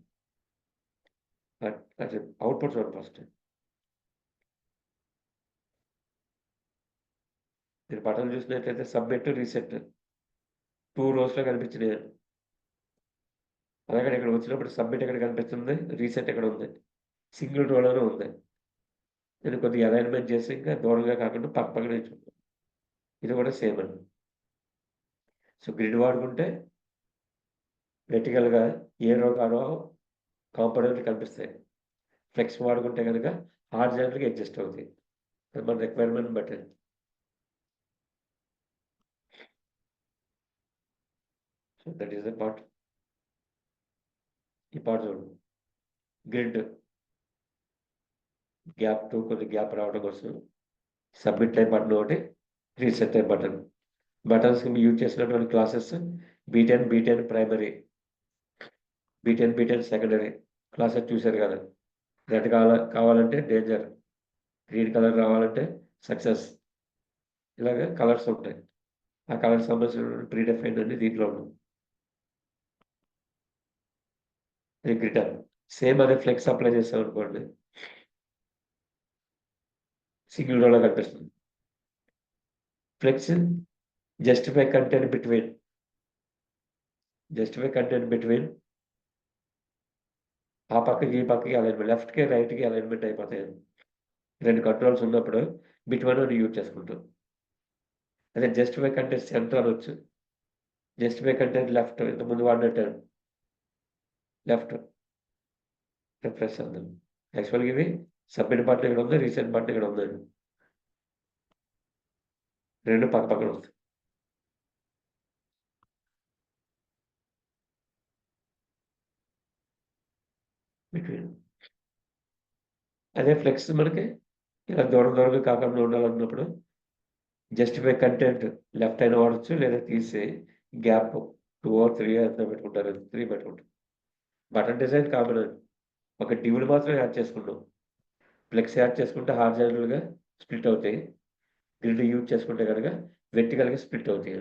అది అవుట్పుట్ చూడండి ఫస్ట్. మీరు బటన్ చూసినట్లయితే సబ్మిట్ రీసెట్ 2 రోస్లో కనిపించినాయి. అలాగే ఇక్కడ వచ్చినప్పుడు సబ్మిట్ ఎక్కడ కనిపిస్తుంది, రీసెట్ ఎక్కడ ఉంది, సింగిల్ రోలోనే ఉంది. నేను కొద్దిగా అలైన్మెంట్ చేసి ఇంకా దూరంగా కాకుండా పక్కనే చూద్దాం. ఇది కూడా సేమ్ అండి. సో గ్రిడ్ వాడుకుంటే వెర్టికల్గా ఏ రో కారో కాంపోనెంట్ కనిపిస్తాయి. ఫ్లెక్స్ వాడుకుంటే కనుక హార్జాంటల్గా అడ్జస్ట్ అవుతాయి. అది మన రిక్వైర్మెంట్ బట్టి. So that is the part. ఈ పార్ట్ చూడండి. గ్రిడ్ గ్యాప్ కొద్ది గ్యాప్ రావడం కోసం సబ్మిట్ టైప్ బటన్ ఒకటి, రీసెట్ టైప్ బటన్. బటన్స్కి మీరు యూజ్ చేసినటువంటి classes B10 primary, B10 secondary classes చూశారు కదా. రెడ్ కావాలంటే డేంజర్, గ్రీన్ కలర్ రావాలంటే సక్సెస్, ఇలాగే కలర్స్ ఉంటాయి. ఆ కలర్ సంబంధించిన ప్రీడెఫైన్డ్ అన్ని దీంట్లో ఉన్నాయి. ఇది గ్రిటర్. సేమ్ అదే ఫ్లెక్స్ అప్లై చేస్తాం అనుకోండి, సింగిల్ రోలో కనిపిస్తుంది. ఫ్లెక్స్ జస్టిఫై కంటెంట్ బిట్వీన్ ఆ పక్కకి ఈ పక్కకి అలైన్మెంట్, లెఫ్ట్కి రైట్కి అలైన్మెంట్ అయిపోతాయి. 2 కంట్రోల్స్ ఉన్నప్పుడు బిట్వీన్ అని యూజ్ చేసుకుంటాం. అదే జస్టిఫై కంటెంట్ సెంటర్ అనొచ్చు, జస్టిఫై కంటెంట్ లెఫ్ట్, ఇంతకుముందు వాడినట్టు లెఫ్ట్ రిఫ్రెష్ అందాం. యాక్చువల్గా ఇవి సబ్మిట్ బటన్ ఇక్కడ ఉంది, రీసెంట్ బటన్ ఇక్కడ ఉందండి. 2 పక్క పక్కన వస్తాయి. బిట్వీన్ అదే ఫ్లెక్స్ మనకి ఇలా దూరంగా కాకుండా ఉండాలన్నప్పుడు జస్టిఫై కంటెంట్ లెఫ్ట్ అయినా వాడచ్చు, లేదా తీసి గ్యాప్ 2 or 3 ఎంత పెట్టుకుంటారు, 3 పెట్టుకుంటారు. Button design common. ఒక డివ్లు మాత్రం యాడ్ చేసుకుంటాం. ఫ్లెక్స్ యాడ్ చేసుకుంటే హార్జాంటల్గా స్ప్లిట్ అవుతాయి, గ్రిడ్ యూజ్ చేసుకుంటే కనుక వెర్టికల్గా స్ప్లిట్ అవుతాయి.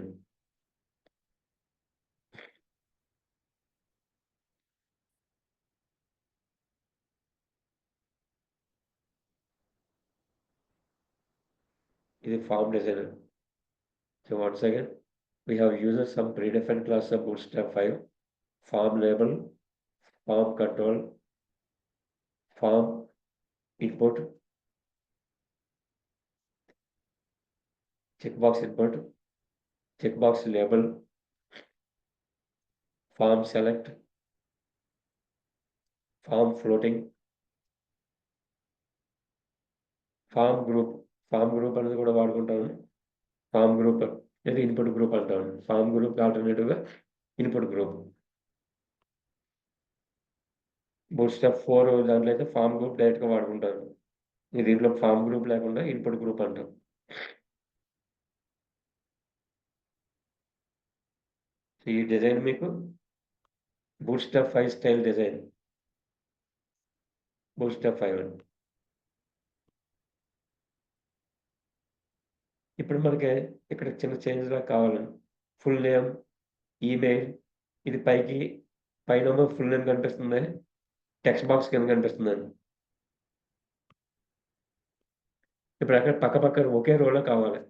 ఇది form designer. So once again we have used some predefined class of Bootstrap 5, form label, form control, form input, checkbox input, checkbox label, form select, form floating, form group అనేది కూడా వాడుకుంటాము. Form group లేదా input group అంటాము. Form group ఆల్టర్నేటివ్గా input group. Bootstrap 4 దాంట్లో అయితే form group డైరెక్ట్గా వాడుకుంటారు. దీంట్లో ఫామ్ గ్రూప్ లేకుండా ఇన్పుట్ గ్రూప్ అంటాం. ఈ డిజైన్ మీకు బూట్స్ట్రాప్ 5 స్టైల్ డిజైన్. బూట్స్ట్రాప్ 5 అండి. ఇప్పుడు మనకి ఇక్కడ చిన్న చేంజ్ లా కావాలని ఫుల్ నేమ్, ఈమెయిల్, ఇది పైన ఫుల్ నేమ్ కనిపిస్తుంది, టెక్స్ట్ బాక్స్ కింద కనిపిస్తుందండి. ఇప్పుడు అక్కడ పక్క ఒకే రోలో కావాలి.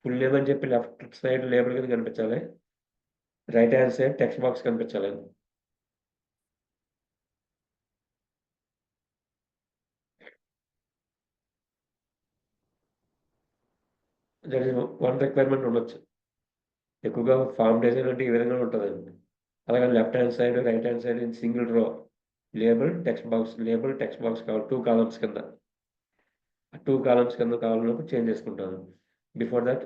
ఫుల్ నేమ్ అని చెప్పి లెఫ్ట్ సైడ్ లేబుల్ కింద కనిపించాలి, right hand side text box కనిపించాలి. దట్ ఈస్ వన్ రిక్వైర్మెంట్ ఉండొచ్చు. ఎక్కువగా ఫామ్ డిజైన్ అంటే ఈ విధంగా ఉంటుందండి. అలాగే left hand side, right hand side in single రో లేబుల్ టెక్స్ట్ బాక్స్ కావాలి. 2 కాలమ్స్ కింద. 2 కాలమ్స్ కింద కావాలన్నప్పుడు చేంజ్ చేసుకుంటాను. బిఫోర్ దట్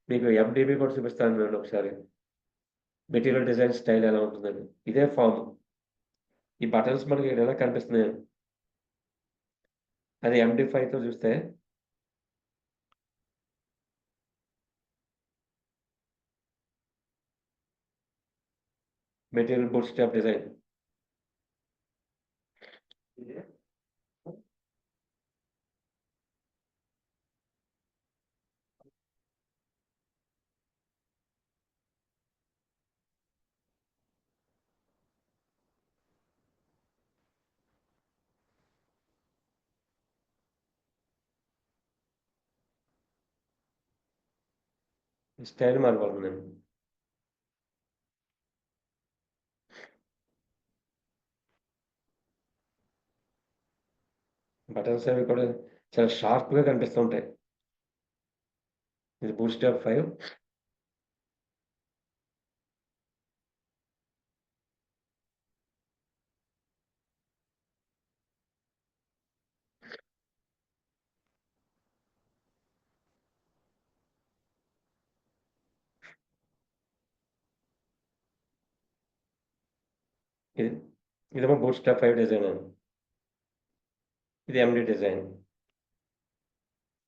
మీకు MDB కూడా చూపిస్తాను నేను ఒకసారి. మెటీరియల్ డిజైన్ స్టైల్ ఎలా ఉంటుందని. ఇదే ఫామ్. ఈ బటన్స్ మనకి ఎలా కనిపిస్తున్నాయి, అది MD5తో చూస్తే material bootstrap design. Style మారిపోతుందండి. బటన్స్ అవి కూడా చాలా షార్ప్గా కనిపిస్తూ ఉంటాయి. ఇది బూట్ స్ట్రాప్ 5. ఇది ఇదేమో బూట్ స్ట్రాప్ 5 డిజైన్ అండి. ఇది ఎండి డిజైన్.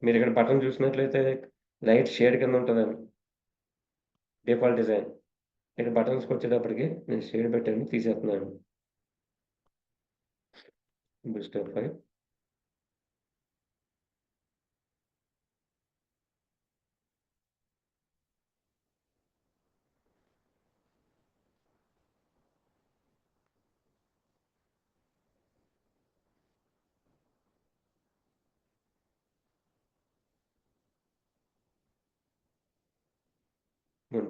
మీరు ఇక్కడ బటన్ చూసినట్లయితే లైట్ షేడ్ కింద ఉంటుందండి, డిఫాల్ట్ డిజైన్. ఇక్కడ బటన్స్కి వచ్చేటప్పటికి నేను షేడ్ పెట్టాను, తీసేస్తున్నాను. Boot strap 5.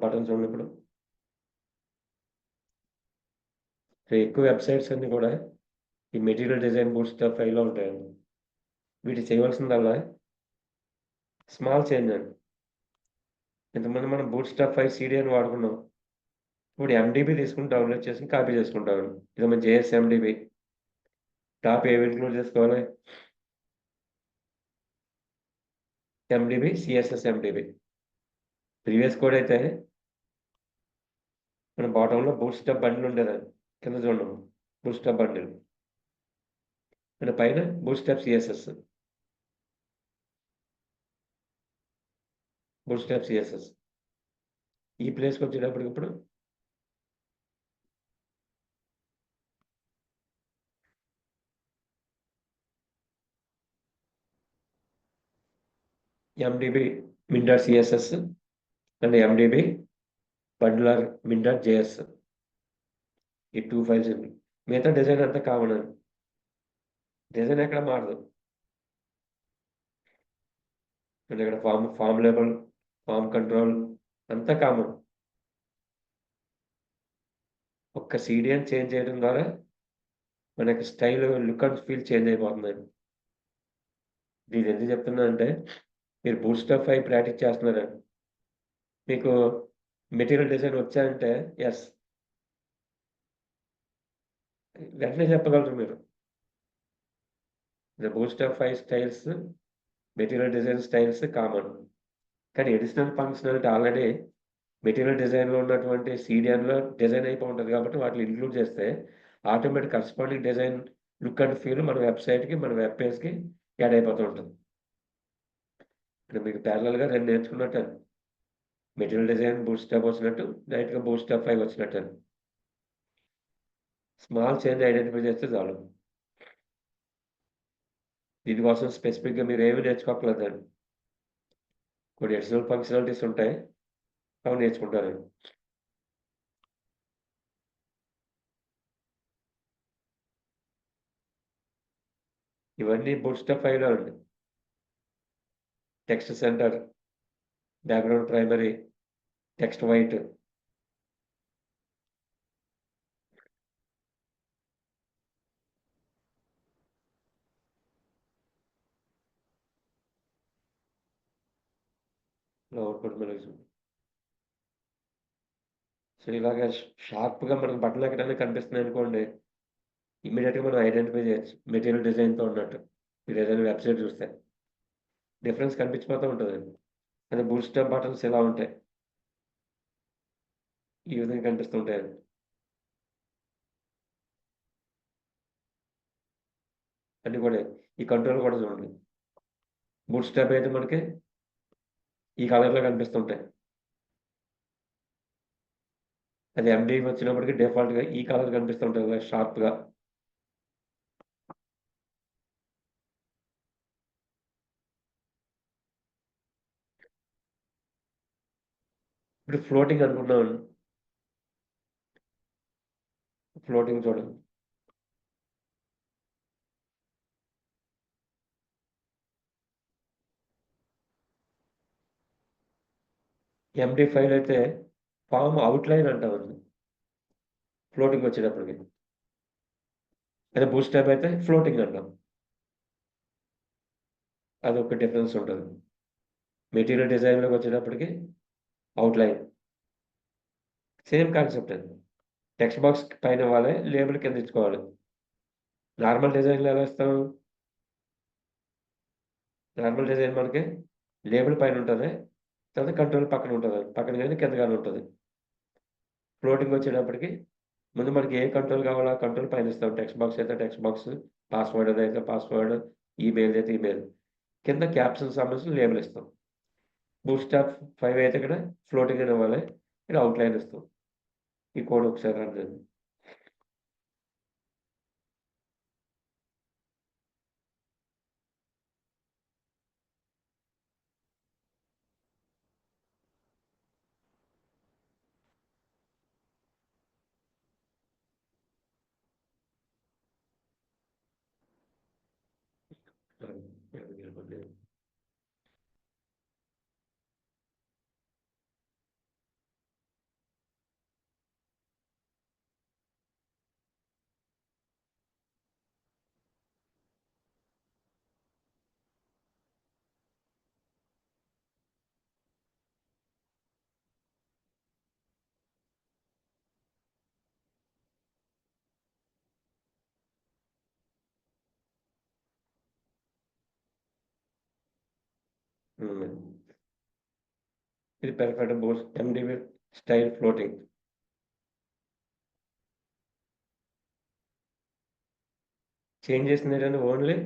బటన్స్ ఉన్నప్పుడు ఎక్కువ వెబ్సైట్స్ అన్ని కూడా ఈ మెటీరియల్ డిజైన్ బూట్ స్ట్రాప్ 5లో ఉంటాయండి. వీటి చేయవలసిందల్లా స్మాల్ చేంజ్ అండి. ఇంతకుముందు మనం బూట్ స్ట్రాప్ 5 CD అని వాడుకున్నాం. ఇప్పుడు ఎండిబి తీసుకుని డౌన్లోడ్ చేసుకుని కాపీ చేసుకుంటాను. ఇది మన జేఎస్ ఎండిబి. టాప్ ఏవి ఇంక్లూడ్ చేసుకోవాలి? MDB, CSS MDB. Previous code అయితే మన బాటంలో బూట్ స్ట్రాప్ బండిల్ ఉండేదండి. కింద చూడండి, బూట్ స్ట్రాప్ బండిల్. మన పైన boot strap CSS. Boot strap CSS. ఈ ప్లేస్కి వచ్చేటప్పటికి ఇప్పుడు MDB మిన్.డాట్ CSS and MDB బండ్లర్ మిన్.డాట్ JS. ఈ 2 ఫైల్స్ ఉంది. మిగతా డిజైన్ అంతా కామన్ అండి. డిజైన్ ఎక్కడ మారదు. అండ్ ఇక్కడ ఫామ్ లేబుల్, ఫామ్ కంట్రోల్ అంతా కామన్. ఒక్క CDN చేంజ్ చేయడం ద్వారా మనకి style, look and feel change అయిపోతుందండి. ఇది ఎందుకు చెప్తున్నా అంటే, మీరు బూట్ స్ట్రాప్ 5 ప్రాక్టీస్ చేస్తున్నారండి, మీకు మెటీరియల్ డిజైన్ వచ్చాయంటే ఎస్ వెంటనే చెప్పగలరు మీరు. Boot strap 5 styles, material design styles common. కానీ అడిషనల్ ఫంక్షనాలిటీ ఆల్రెడీ మెటీరియల్ డిజైన్లో ఉన్నటువంటి CDNలో డిజైన్ అయిపోయి ఉంటుంది కాబట్టి వాటిని ఇంక్లూడ్ చేస్తే automatic corresponding design, look and feel మన వెబ్సైట్కి, మన వెబ్ పేజ్కి యాడ్ అయిపోతూ ఉంటుంది. ఇక్కడ మీకు ప్యారలల్గా 2 నేర్చుకున్నట్టు. మెటీరియల్ డిజైన్ బూట్ స్ట్రాప్ వచ్చినట్టు, డైరెక్ట్గా బూట్ స్ట్రాప్ 5 వచ్చినట్టు. స్మాల్ చేంజ్ ఐడెంటిఫై చేస్తే చాలు. దీనికోసం స్పెసిఫిక్గా మీరు ఏమి నేర్చుకోకలేదండి. కొన్ని అడిషనల్ ఫంక్షనాలిటీస్ ఉంటాయి, అవి నేర్చుకుంటారండి. ఇవన్నీ బూట్ స్ట్రాప్ 5లో అండి. Text centre, background primary, text white. Output మనకి సో ఇలాగ షార్ప్గా మనకు బట్టలు ఎక్కడైనా కనిపిస్తున్నాయి అనుకోండి, ఇమీడియట్గా మనం ఐడెంటిఫై చేయొచ్చు మెటీరియల్ డిజైన్తో ఉన్నట్టు. మీరు ఏదైనా వెబ్సైట్ చూస్తే డిఫరెన్స్ కనిపించిపోతూ ఉంటుందండి. అదే బూట్ స్ట్రాప్ బటన్స్ ఇలా ఉంటాయి, ఈ విధంగా కనిపిస్తుంటాయండి. అన్నీ కూడా ఈ కంట్రోల్ కూడా చూడండి, బూట్ స్ట్రాప్ అయితే మనకి ఈ కలర్లో కనిపిస్తుంటాయి. అది ఎండి వచ్చినప్పటికి డిఫాల్ట్గా ఈ కలర్ కనిపిస్తుంటుంది కదా షార్ప్గా. ఇప్పుడు ఫ్లోటింగ్ అనుకున్నాం. ఫ్లోటింగ్ చూడండి. ఎండి ఫైల్ అయితే ఫామ్ అవుట్లైన్ అంటామండి ఫ్లోటింగ్ వచ్చేటప్పటికి. అదే బూట్ స్ట్రాప్ అయితే ఫ్లోటింగ్ అంటాం. అదొక డిఫరెన్స్ ఉంటుంది. మెటీరియల్ డిజైన్లోకి వచ్చేటప్పటికి అవుట్లైన్ సేమ్ కాన్సెప్ట్ అండి. టెక్స్ట్ బాక్స్ పైన వాళ్ళే లేబుల్ కింద ఇచ్చుకోవాలి. నార్మల్ డిజైన్లో ఎలా ఇస్తాం? నార్మల్ డిజైన్ మనకి లేబుల్ పైన ఉంటుంది, తర్వాత కంట్రోల్ పక్కన ఉంటుంది, పక్కన కానీ కింద కానీ ఉంటుంది. ఫ్లోటింగ్ వచ్చేటప్పటికి ముందు మనకి ఏ కంట్రోల్ కావాలో ఆ కంట్రోల్ పైన ఇస్తాం. టెక్స్ట్ బాక్స్ అయితే టెక్స్ట్ బాక్స్, పాస్వర్డ్ అయితే పాస్వర్డ్, ఈమెయిల్ అయితే ఈమెయిల్, కింద క్యాప్షన్ సంబంధించిన లేబుల్ ఇస్తాం. బూట్ స్టాప్ 5 అయితే ఇక్కడ ఫ్లోటింగ్ అని ఇవ్వాలి, ఇక్కడ అవుట్లైన్ ఇస్తాం. ఈ కోడ్ ఒకసారి అర్థం. ఇది perfect boot ఎండివి style floating. Change చేసింది ఏంటంటే ఓన్లీ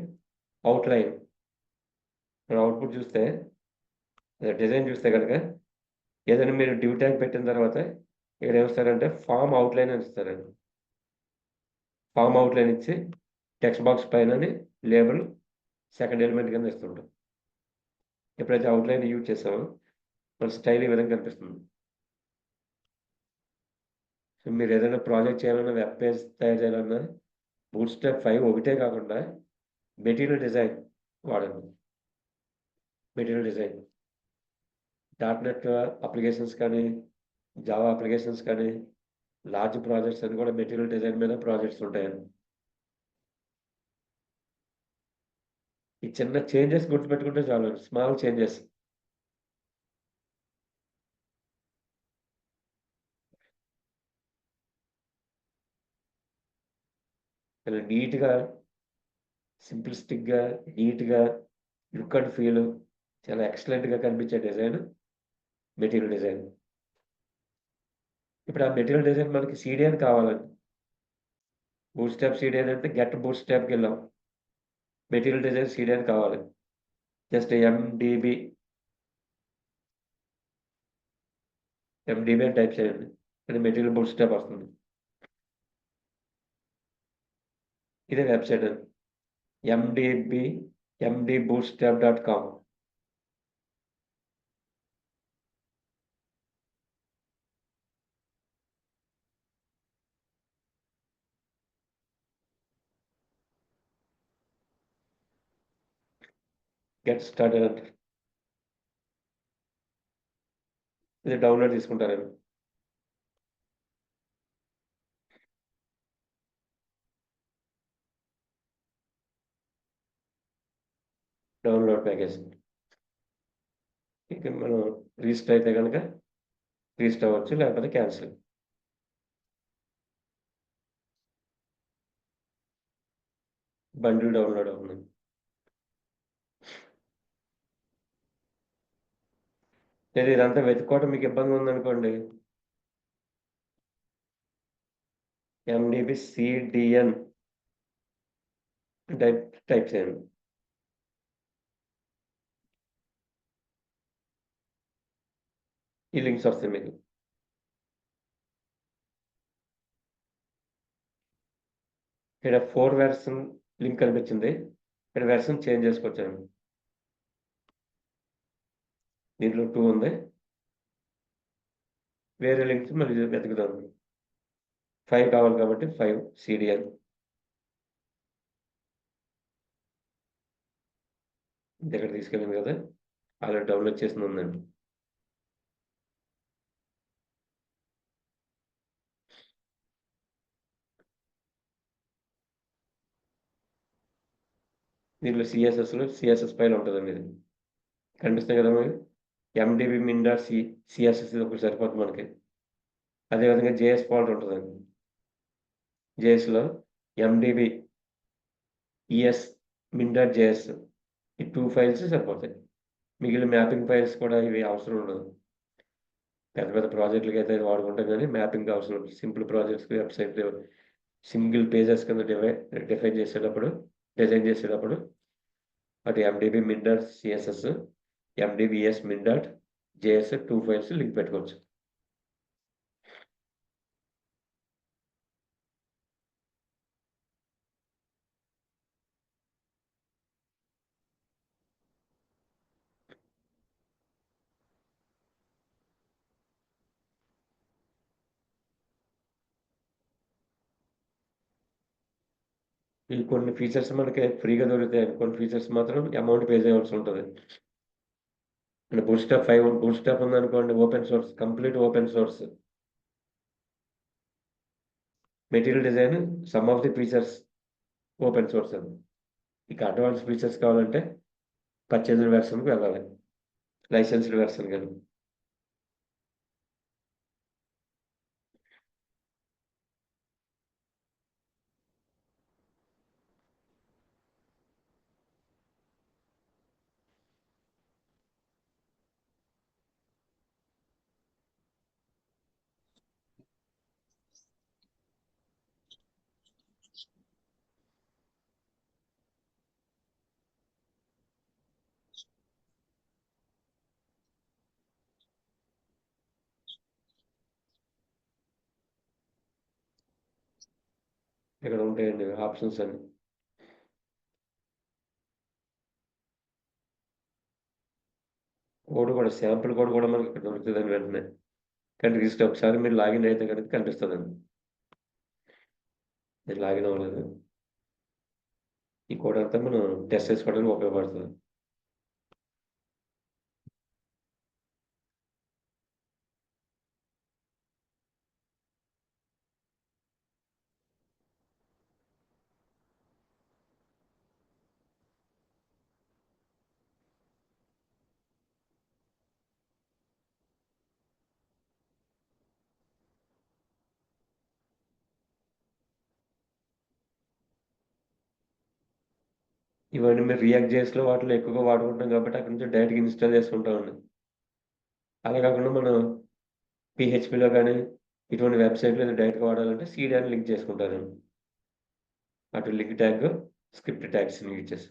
అవుట్లైన్. మన అవుట్పుట్ చూస్తే, డిజైన్ చూస్తే కనుక ఏదైనా మీరు డ్యూ ట్యాగ్ పెట్టిన తర్వాత ఇక్కడ ఏమిస్తారంటే ఫామ్ అవుట్లైన్ అని ఇస్తారండి. ఫామ్ అవుట్లైన్ ఇచ్చి టెక్స్ట్ బాక్స్ పైన లేబుల్ సెకండ్ ఎలిమెంట్ కింద ఇస్తుంటాం. ఎప్పుడైతే అవుట్లైన్ యూజ్ చేస్తామో మన స్టైల్ ఈ విధంగా కనిపిస్తుంది. సో మీరు ఏదైనా ప్రాజెక్ట్ చేయాలన్నా, వెబ్ పేజ్ తయారు చేయాలన్నా బూట్ స్ట్రాప్ 5 ఒకటే కాకుండా మెటీరియల్ డిజైన్ వాడండి. మెటీరియల్ డిజైన్ .NET అప్లికేషన్స్ కానీ, జావా అప్లికేషన్స్ కానీ, లార్జ్ ప్రాజెక్ట్స్ అని కూడా మెటీరియల్ డిజైన్ మీద ప్రాజెక్ట్స్ ఉంటాయండి. ఈ చిన్న చేంజెస్ గుర్తుపెట్టుకుంటే చాలు, స్మాల్ చేంజెస్. ఇలా నీట్గా, సింప్లిస్టిక్గా, నీట్గా, లుక్ అండ్ ఫీల్ చాలా ఎక్సలెంట్గా కనిపించే డిజైన్ మెటీరియల్ డిజైన్. ఇప్పుడు ఆ మెటీరియల్ డిజైన్ మనకి సీడీఎన్ కావాలండి. బూట్ స్టాప్ సీడీఎన్ అంటే గెట్ బూట్ స్టాప్కి వెళ్ళాం, మెటీరియల్ డిజైన్ సీడీఎన్ కావాలి. జస్ట్ ఎండిబి అని టైప్ చేయండి, అది మెటీరియల్ బూట్ స్టాప్ వస్తుంది. ఇదే వెబ్సైట్ అండి, mdbootstrap.com. గెట్ స్టార్టెడ్ అంటే ఇది డౌన్లోడ్ తీసుకుంటారండి. డౌన్లోడ్ ప్యాకేజ్ ఇక మనం రిజిస్టర్ అయితే కనుక రిజిస్టర్ అవ్వచ్చు, లేకపోతే క్యాన్సిల్. బండిల్ డౌన్లోడ్ అవుతుంది. లేదు ఇదంతా వెతుక్కోవడం మీకు ఇబ్బంది ఉందనుకోండి, ఎండిబి సిడిఎన్ టైప్ టైప్ చేయండి. ఈ లింక్స్ వస్తాయి మీకు. ఇక్కడ 4 వెర్షన్ లింక్ కనిపించింది. ఇక్కడ వెర్షన్ చేంజ్ చేసుకోవచ్చాను. దీంట్లో 2 ఉంది. వేరే లింక్స్ మళ్ళీ వెతుకుదాం. 5 కావాలి కాబట్టి 5 CDN. దగ్గర తీసుకెళ్ళింది కదా, ఆల్రెడీ డౌన్లోడ్ చేసింది ఉందండి. దీంట్లో సిఎస్ఎస్ ఫైల్ ఉంటుందండి. ఇది కనిపిస్తుంది కదా మీరు, ఎండిబి మిండా సిఎస్ఎస్ ఒకటి సరిపోతుంది మనకి. అదేవిధంగా జేఎస్ ఫోల్డర్ ఉంటుందండి. జేఎస్లో ఎండిబి ఈఎస్ మిండా జేఎస్ ఈ 2 ఫైల్స్ సరిపోతాయి. మిగిలిన మ్యాపింగ్ ఫైల్స్ కూడా ఇవి అవసరం ఉండదు. పెద్ద పెద్ద ప్రాజెక్టులకి అయితే వాడుకుంటాం, కానీ మ్యాపింగ్ అవసరం ఉంటుంది. సింపుల్ ప్రాజెక్ట్స్కి వెబ్సైట్ సింగిల్ పేజెస్ కింద డిజైన్ చేసేటప్పుడు అటు MDB min dot CSS, MDBS min dot JS 2 files link పెట్టుకోవచ్చు. ఈ కొన్ని ఫీచర్స్ మనకి ఫ్రీగా దొరుకుతాయి, కొన్ని ఫీచర్స్ మాత్రం అమౌంట్ పే చేయాల్సి ఉంటుంది. అంటే బూట్స్ట్రాప్ ఉందనుకోండి, open source, complete open source. Material design some of the features open source అది. ఇక అడ్వాన్స్ ఫీచర్స్ కావాలంటే పర్చేజ్డ్ వెర్షన్కి వెళ్ళాలి, లైసెన్స్డ్ వెర్షన్ కానీ. ఇక్కడ ఉంటాయండి ఆప్షన్స్ అన్ని. కోడ్ కూడా, శాంపుల్ కోడ్ కూడా మనకి ఇక్కడ దొరుకుతుందండి వెంటనే. కానీ రిజిస్టర్ ఒకసారి మీరు లాగిన్ అయితే కనుక కనిపిస్తుందండి. నేను లాగిన్ అవ్వలేదు. ఈ కోడ్ అంతా మనం టెస్ట్ చేసుకోవడానికి ఉపయోగపడుతుంది. ఇవన్నీ మీరు రియాక్ట్ జేఎస్లో వాటిలో ఎక్కువగా వాడుకుంటాం కాబట్టి అక్కడ నుంచి డైరెక్ట్గా ఇన్స్టాల్ చేసుకుంటామండి. అలా కాకుండా మనం పిహెచ్పిలో కానీ ఇటువంటి వెబ్సైట్లో డైరెక్ట్గా వాడాలంటే సీడీ లింక్ చేసుకుంటాను. అటు link tag, script tags link ఇచ్చేసి.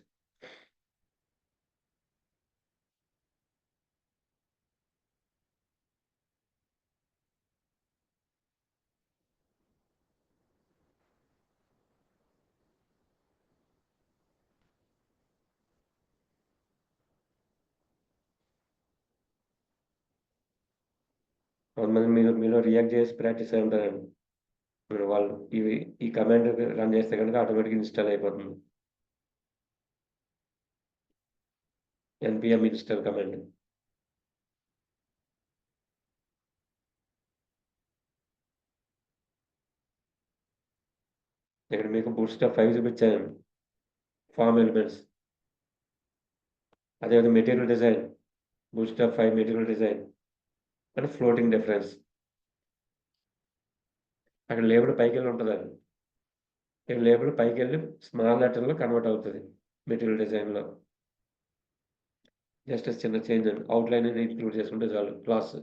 కొంతమంది మీలో రియాక్ట్ చేసి ప్రాక్టీస్ అయి ఉంటారండి. మీరు వాళ్ళు ఈ కమాండ్ రన్ చేస్తే కనుక ఆటోమేటిక్గా ఇన్స్టాల్ అయిపోతుంది. npm install command. ఇక్కడ మీకు బూట్స్ట్రాప్ 5 చూపించాను, ఫార్మ్ ఎలిమెంట్స్. అదేవిధంగా material design, bootstrap 5 material design and floating difference. అక్కడ లేబుల్ పైకి వెళ్ళి ఉంటుందండి. ఇక్కడ లేబుల్ పైకి వెళ్ళి స్మాల్ లెటర్లో కన్వర్ట్ అవుతుంది మెటీరియల్ డిజైన్లో. జస్ట్ చిన్న చేంజ్ అండి, అవుట్లైన్ అనేది ఇంక్లూడ్ చేసుకుంటే చాలు. క్లాస్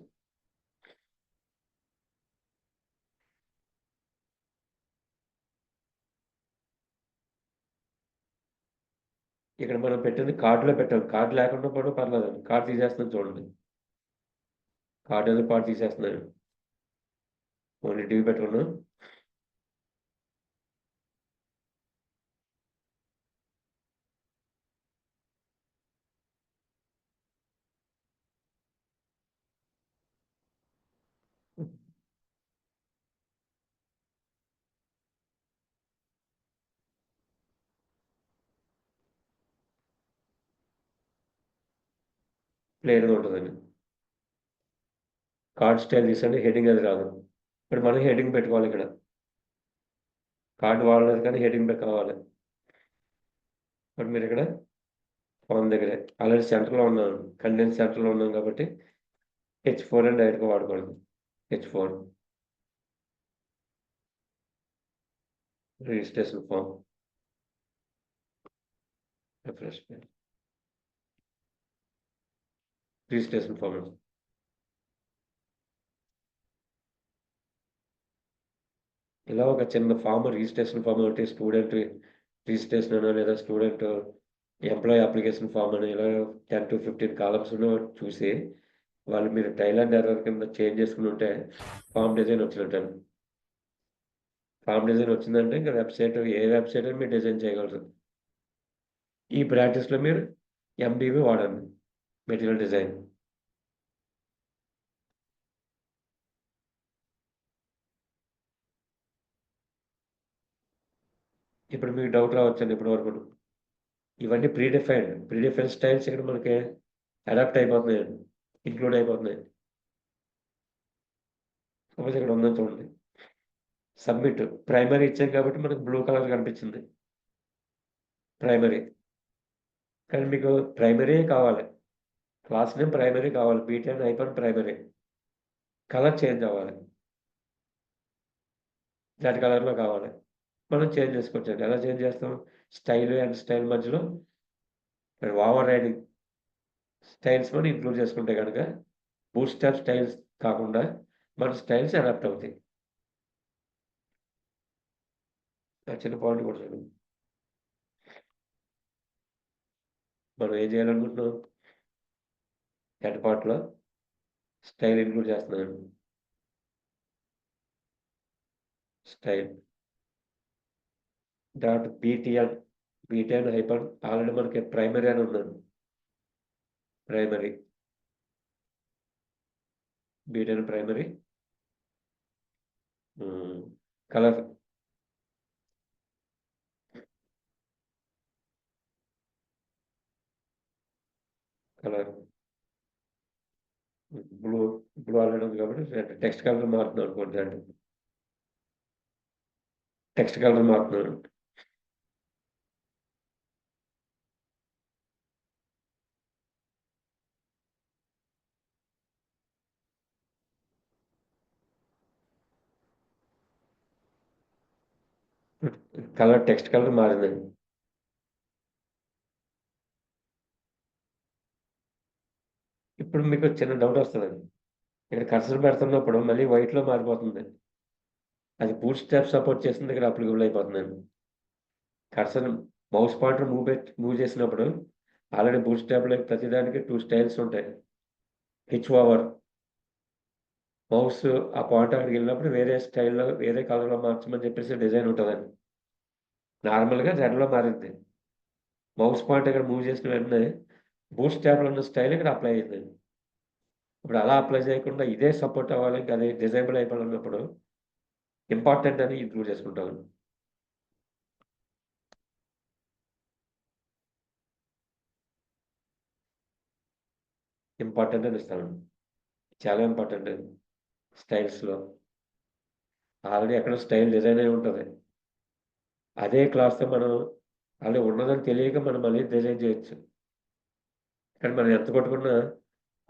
ఇక్కడ మనం పెట్టింది కార్డులో పెట్టాం. కార్డు లేకుండా కూడా పర్లేదండి. కార్డు తీసేస్తున్నాను చూడండి, కార్డు అనేది పాటు తీసేస్తున్నాను. ఓన్లీ టీవీ పెట్టుకున్నాం. ప్లెయిన్‌గా ఉంటదండి. కార్డ్ స్టైల్ తీసండి హెడ్డింగ్ అది రాదు. ఇప్పుడు మనం హెడ్డింగ్ పెట్టుకోవాలి ఇక్కడ. కార్డ్ వాడలేదు కానీ హెడ్డింగ్ కావాలి. ఇప్పుడు మీరు ఇక్కడ ఫార్మ్ దగ్గరే ఆల్రెడీ సెంటర్‌లో ఉన్నాను. కంటెంట్ సెంటర్‌లో ఉన్నాం కాబట్టి H4 అని డైరెక్ట్‌గా వాడుకోండి. H4 registration form. Refresh registration form. ఇలా ఒక చిన్న ఫార్మ్ రిజిస్ట్రేషన్ ఫార్మ్ ఒకటి స్టూడెంట్ రిజిస్ట్రేషన్ అనో లేదా స్టూడెంట్ ఎంప్లాయీ అప్లికేషన్ ఫార్మ్ అని ఇలా 10-15 కాలమ్స్ చూసి వాళ్ళు మీరు ట్రయల్ అండ్ ఎర్రర్ కింద చేంజ్ చేసుకుని ఉంటే ఫార్మ్ డిజైన్ వచ్చినట్టు. ఫార్మ్ డిజైన్ వచ్చిందంటే ఇంకా ఏ వెబ్సైట్ అయినా మీరు డిజైన్ చేయగలరు. ఈ ప్రాక్టీస్లో మీరు ఎండిబి వాడండి, మెటీరియల్ డిజైన్. ఇప్పుడు మీకు డౌట్ రావచ్చండి ఇప్పటి వరకు. ఇవన్నీ ప్రీడిఫైన్డ్ స్టైల్స్ ఇక్కడ మనకి అడాప్ట్ అయిపోతున్నాయండి, ఇంక్లూడ్ అయిపోతున్నాయి. సపోజ్ ఇక్కడ ఉందని చూడండి, సబ్మిట్ ప్రైమరీ ఇచ్చాం కాబట్టి మనకు బ్లూ కలర్ కనిపించింది ప్రైమరీ. కానీ మీకు ప్రైమరీ కావాలి, క్లాస్ నేమ్ ప్రైమరీ కావాలి, btn hyphen primary. Colour change అవ్వాలి, రెడ్ కలర్లో కావాలి. మనం చేంజ్ చేసుకోవచ్చు. ఎలా చేంజ్ చేస్తాం? స్టైల్ అండ్ స్టైల్ మధ్యలో ఓవర్ రైడింగ్ స్టైల్స్ మనం ఇంక్లూడ్ చేసుకుంటే కనుక బూట్ స్టాప్ స్టైల్స్ కాకుండా మన స్టైల్స్ అడాప్ట్ అవుతాయి. ఆ చిన్న పాయింట్ కూడా చూడండి. మనం ఏం చేయాలనుకుంటున్నాం? హెడ్ పార్ట్లో స్టైల్ ఇంక్లూడ్ చేస్తున్నాను. Style dot BTN hyper already మనకి ప్రైమరీ అని ఉందండి. Primary BTN primary color color blue already ఉంది కాబట్టి టెక్స్ట్ కలర్ మారుతున్నాం అనుకోండి. అంటే టెక్స్ట్ కలర్ మారుతున్నాను. టెక్స్ట్ కలర్ మారిందండి. ఇప్పుడు మీకు చిన్న డౌట్ వస్తుందండి. ఇక్కడ కర్సర్ పెడుతున్నప్పుడు మళ్ళీ వైట్లో మారిపోతుంది. అది బూట్ స్టాప్ సపోర్ట్ చేస్తుంది, ఇక్కడ అప్లికబుల్ అయిపోతుందండి. కర్సర్ మౌస్ పాయింటర్ మూవ్ చేసినప్పుడు ఆల్రెడీ బూట్ స్టాప్లో ప్రతిదానికి 2 స్టైల్స్ ఉంటాయి. హిచ్ ఓవర్ మౌస్ ఆ పాయింట్ అక్కడికి వెళ్ళినప్పుడు వేరే స్టైల్లో వేరే కలర్లో మార్చమని చెప్పేసి డిజైన్ ఉంటుందండి. నార్మల్గా రెడ్లో మారింది. మౌస్ పాయింట్ ఇక్కడ మూవ్ చేసిన వెంటనే బూట్ స్టాప్లో ఉన్న స్టైల్ ఇక్కడ అప్లై అయిందండి. ఇప్పుడు అలా అప్లై చేయకుండా ఇదే సపోర్ట్ అవ్వాలి, ఇంకా అది డిజైబుల్ అయిపోయినప్పుడు ఇంపార్టెంట్ అని ఇంక్లూడ్ చేసుకుంటాం. ఇంపార్టెంట్ అని ఇస్తాను. చాలా ఇంపార్టెంట్ అది స్టైల్స్లో. ఆల్రెడీ ఎక్కడ స్టైల్ డిజైన్ అయి ఉంటుంది. అదే క్లాస్తో మనం ఆల్రెడీ ఉన్నదని తెలియక మనం మళ్ళీ డిజైన్ చేయొచ్చు. కానీ మనం ఎంత కొట్టుకున్నా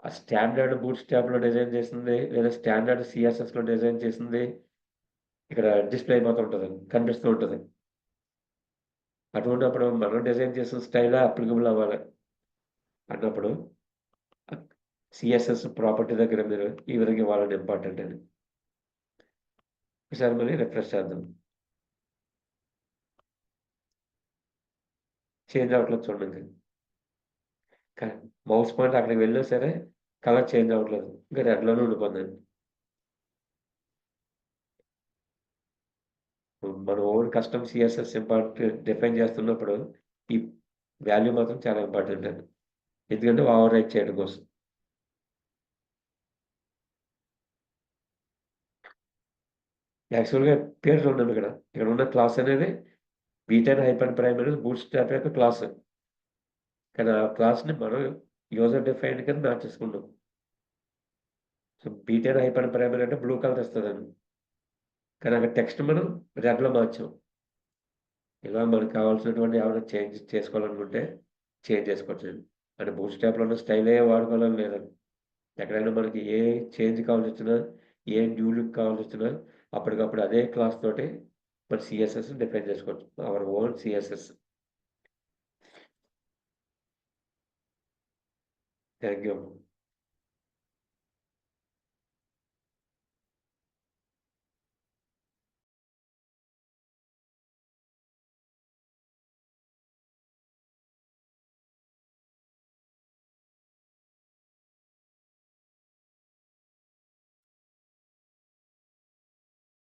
ఆ స్టాండర్డ్ బూట్ స్టాప్లో డిజైన్ చేసింది లేదా స్టాండర్డ్ సిఎస్ఎస్లో డిజైన్ చేసింది ఇక్కడ డిస్ప్లే అయిపోతూ ఉంటుంది, కనిపిస్తూ ఉంటుంది. అటువంటిప్పుడు మనం డిజైన్ చేసిన స్టైలే అప్లికబుల్ అవ్వాలి అన్నప్పుడు సిఎస్ఎస్ ప్రాపర్టీ దగ్గర మీరు ఈ విధంగా ఇవ్వాలని ఇంపార్టెంట్ అని. ఒకసారి మళ్ళీ రిఫ్రెష్ చేద్దాం. చేంజ్ అవ్వట్లేదు చూడండి. మౌస్ పాయింట్ అక్కడికి వెళ్ళినా సరే కలర్ చేంజ్ అవ్వట్లేదు, ఇంకా రెడ్లోనే ఉండిపోతుంది. మన ఓన్ కస్టమ్ సిఎస్ఎస్ డిఫైన్ చేస్తున్నప్పుడు ఈ వాల్యూ మాత్రం చాలా ఇంపార్టెంట్ అండి. ఎందుకంటే ఓవర్ రైట్ చేయడం కోసం. యాక్చువల్‌గా పేరు చూడండి ఇక్కడ. ఇక్కడ ఉన్న క్లాస్ అనేది బీటెన్ హైపర్ ప్రైమ్ అనేది బూట్ స్ట్రాప్ యొక్క క్లాస్. కానీ ఆ క్లాస్‌ని మనం యూజర్ డిఫైన్డ్ కింద మార్చేసుకున్నాం. సో, బీటెన్ హైపర్ ప్రైమ్ అంటే బ్లూ కలర్ ఇస్తదండి. కానీ అక్కడ టెక్స్ట్ మనం రెడ్‌లో మార్చాం. ఇలా మనకు కావాల్సినటువంటి ఏమైనా చేంజ్ చేసుకోవాలనుకుంటే చేంజ్ చేసుకోవచ్చండి. అంటే బూట్ స్ట్రాప్‌లో ఉన్న స్టైలే వాడుకోవాలని లేదండి. ఎక్కడైనా మనకి ఏ చేంజ్ కావాల్సొచ్చినా, ఏ న్యూ లుక్ కావాల్సొచ్చినా అప్పటికప్పుడు అదే క్లాస్ తోటి మన సీఎస్ఎస్ డిఫైన్ చేసుకోవచ్చు. Our own CSS. Thank you.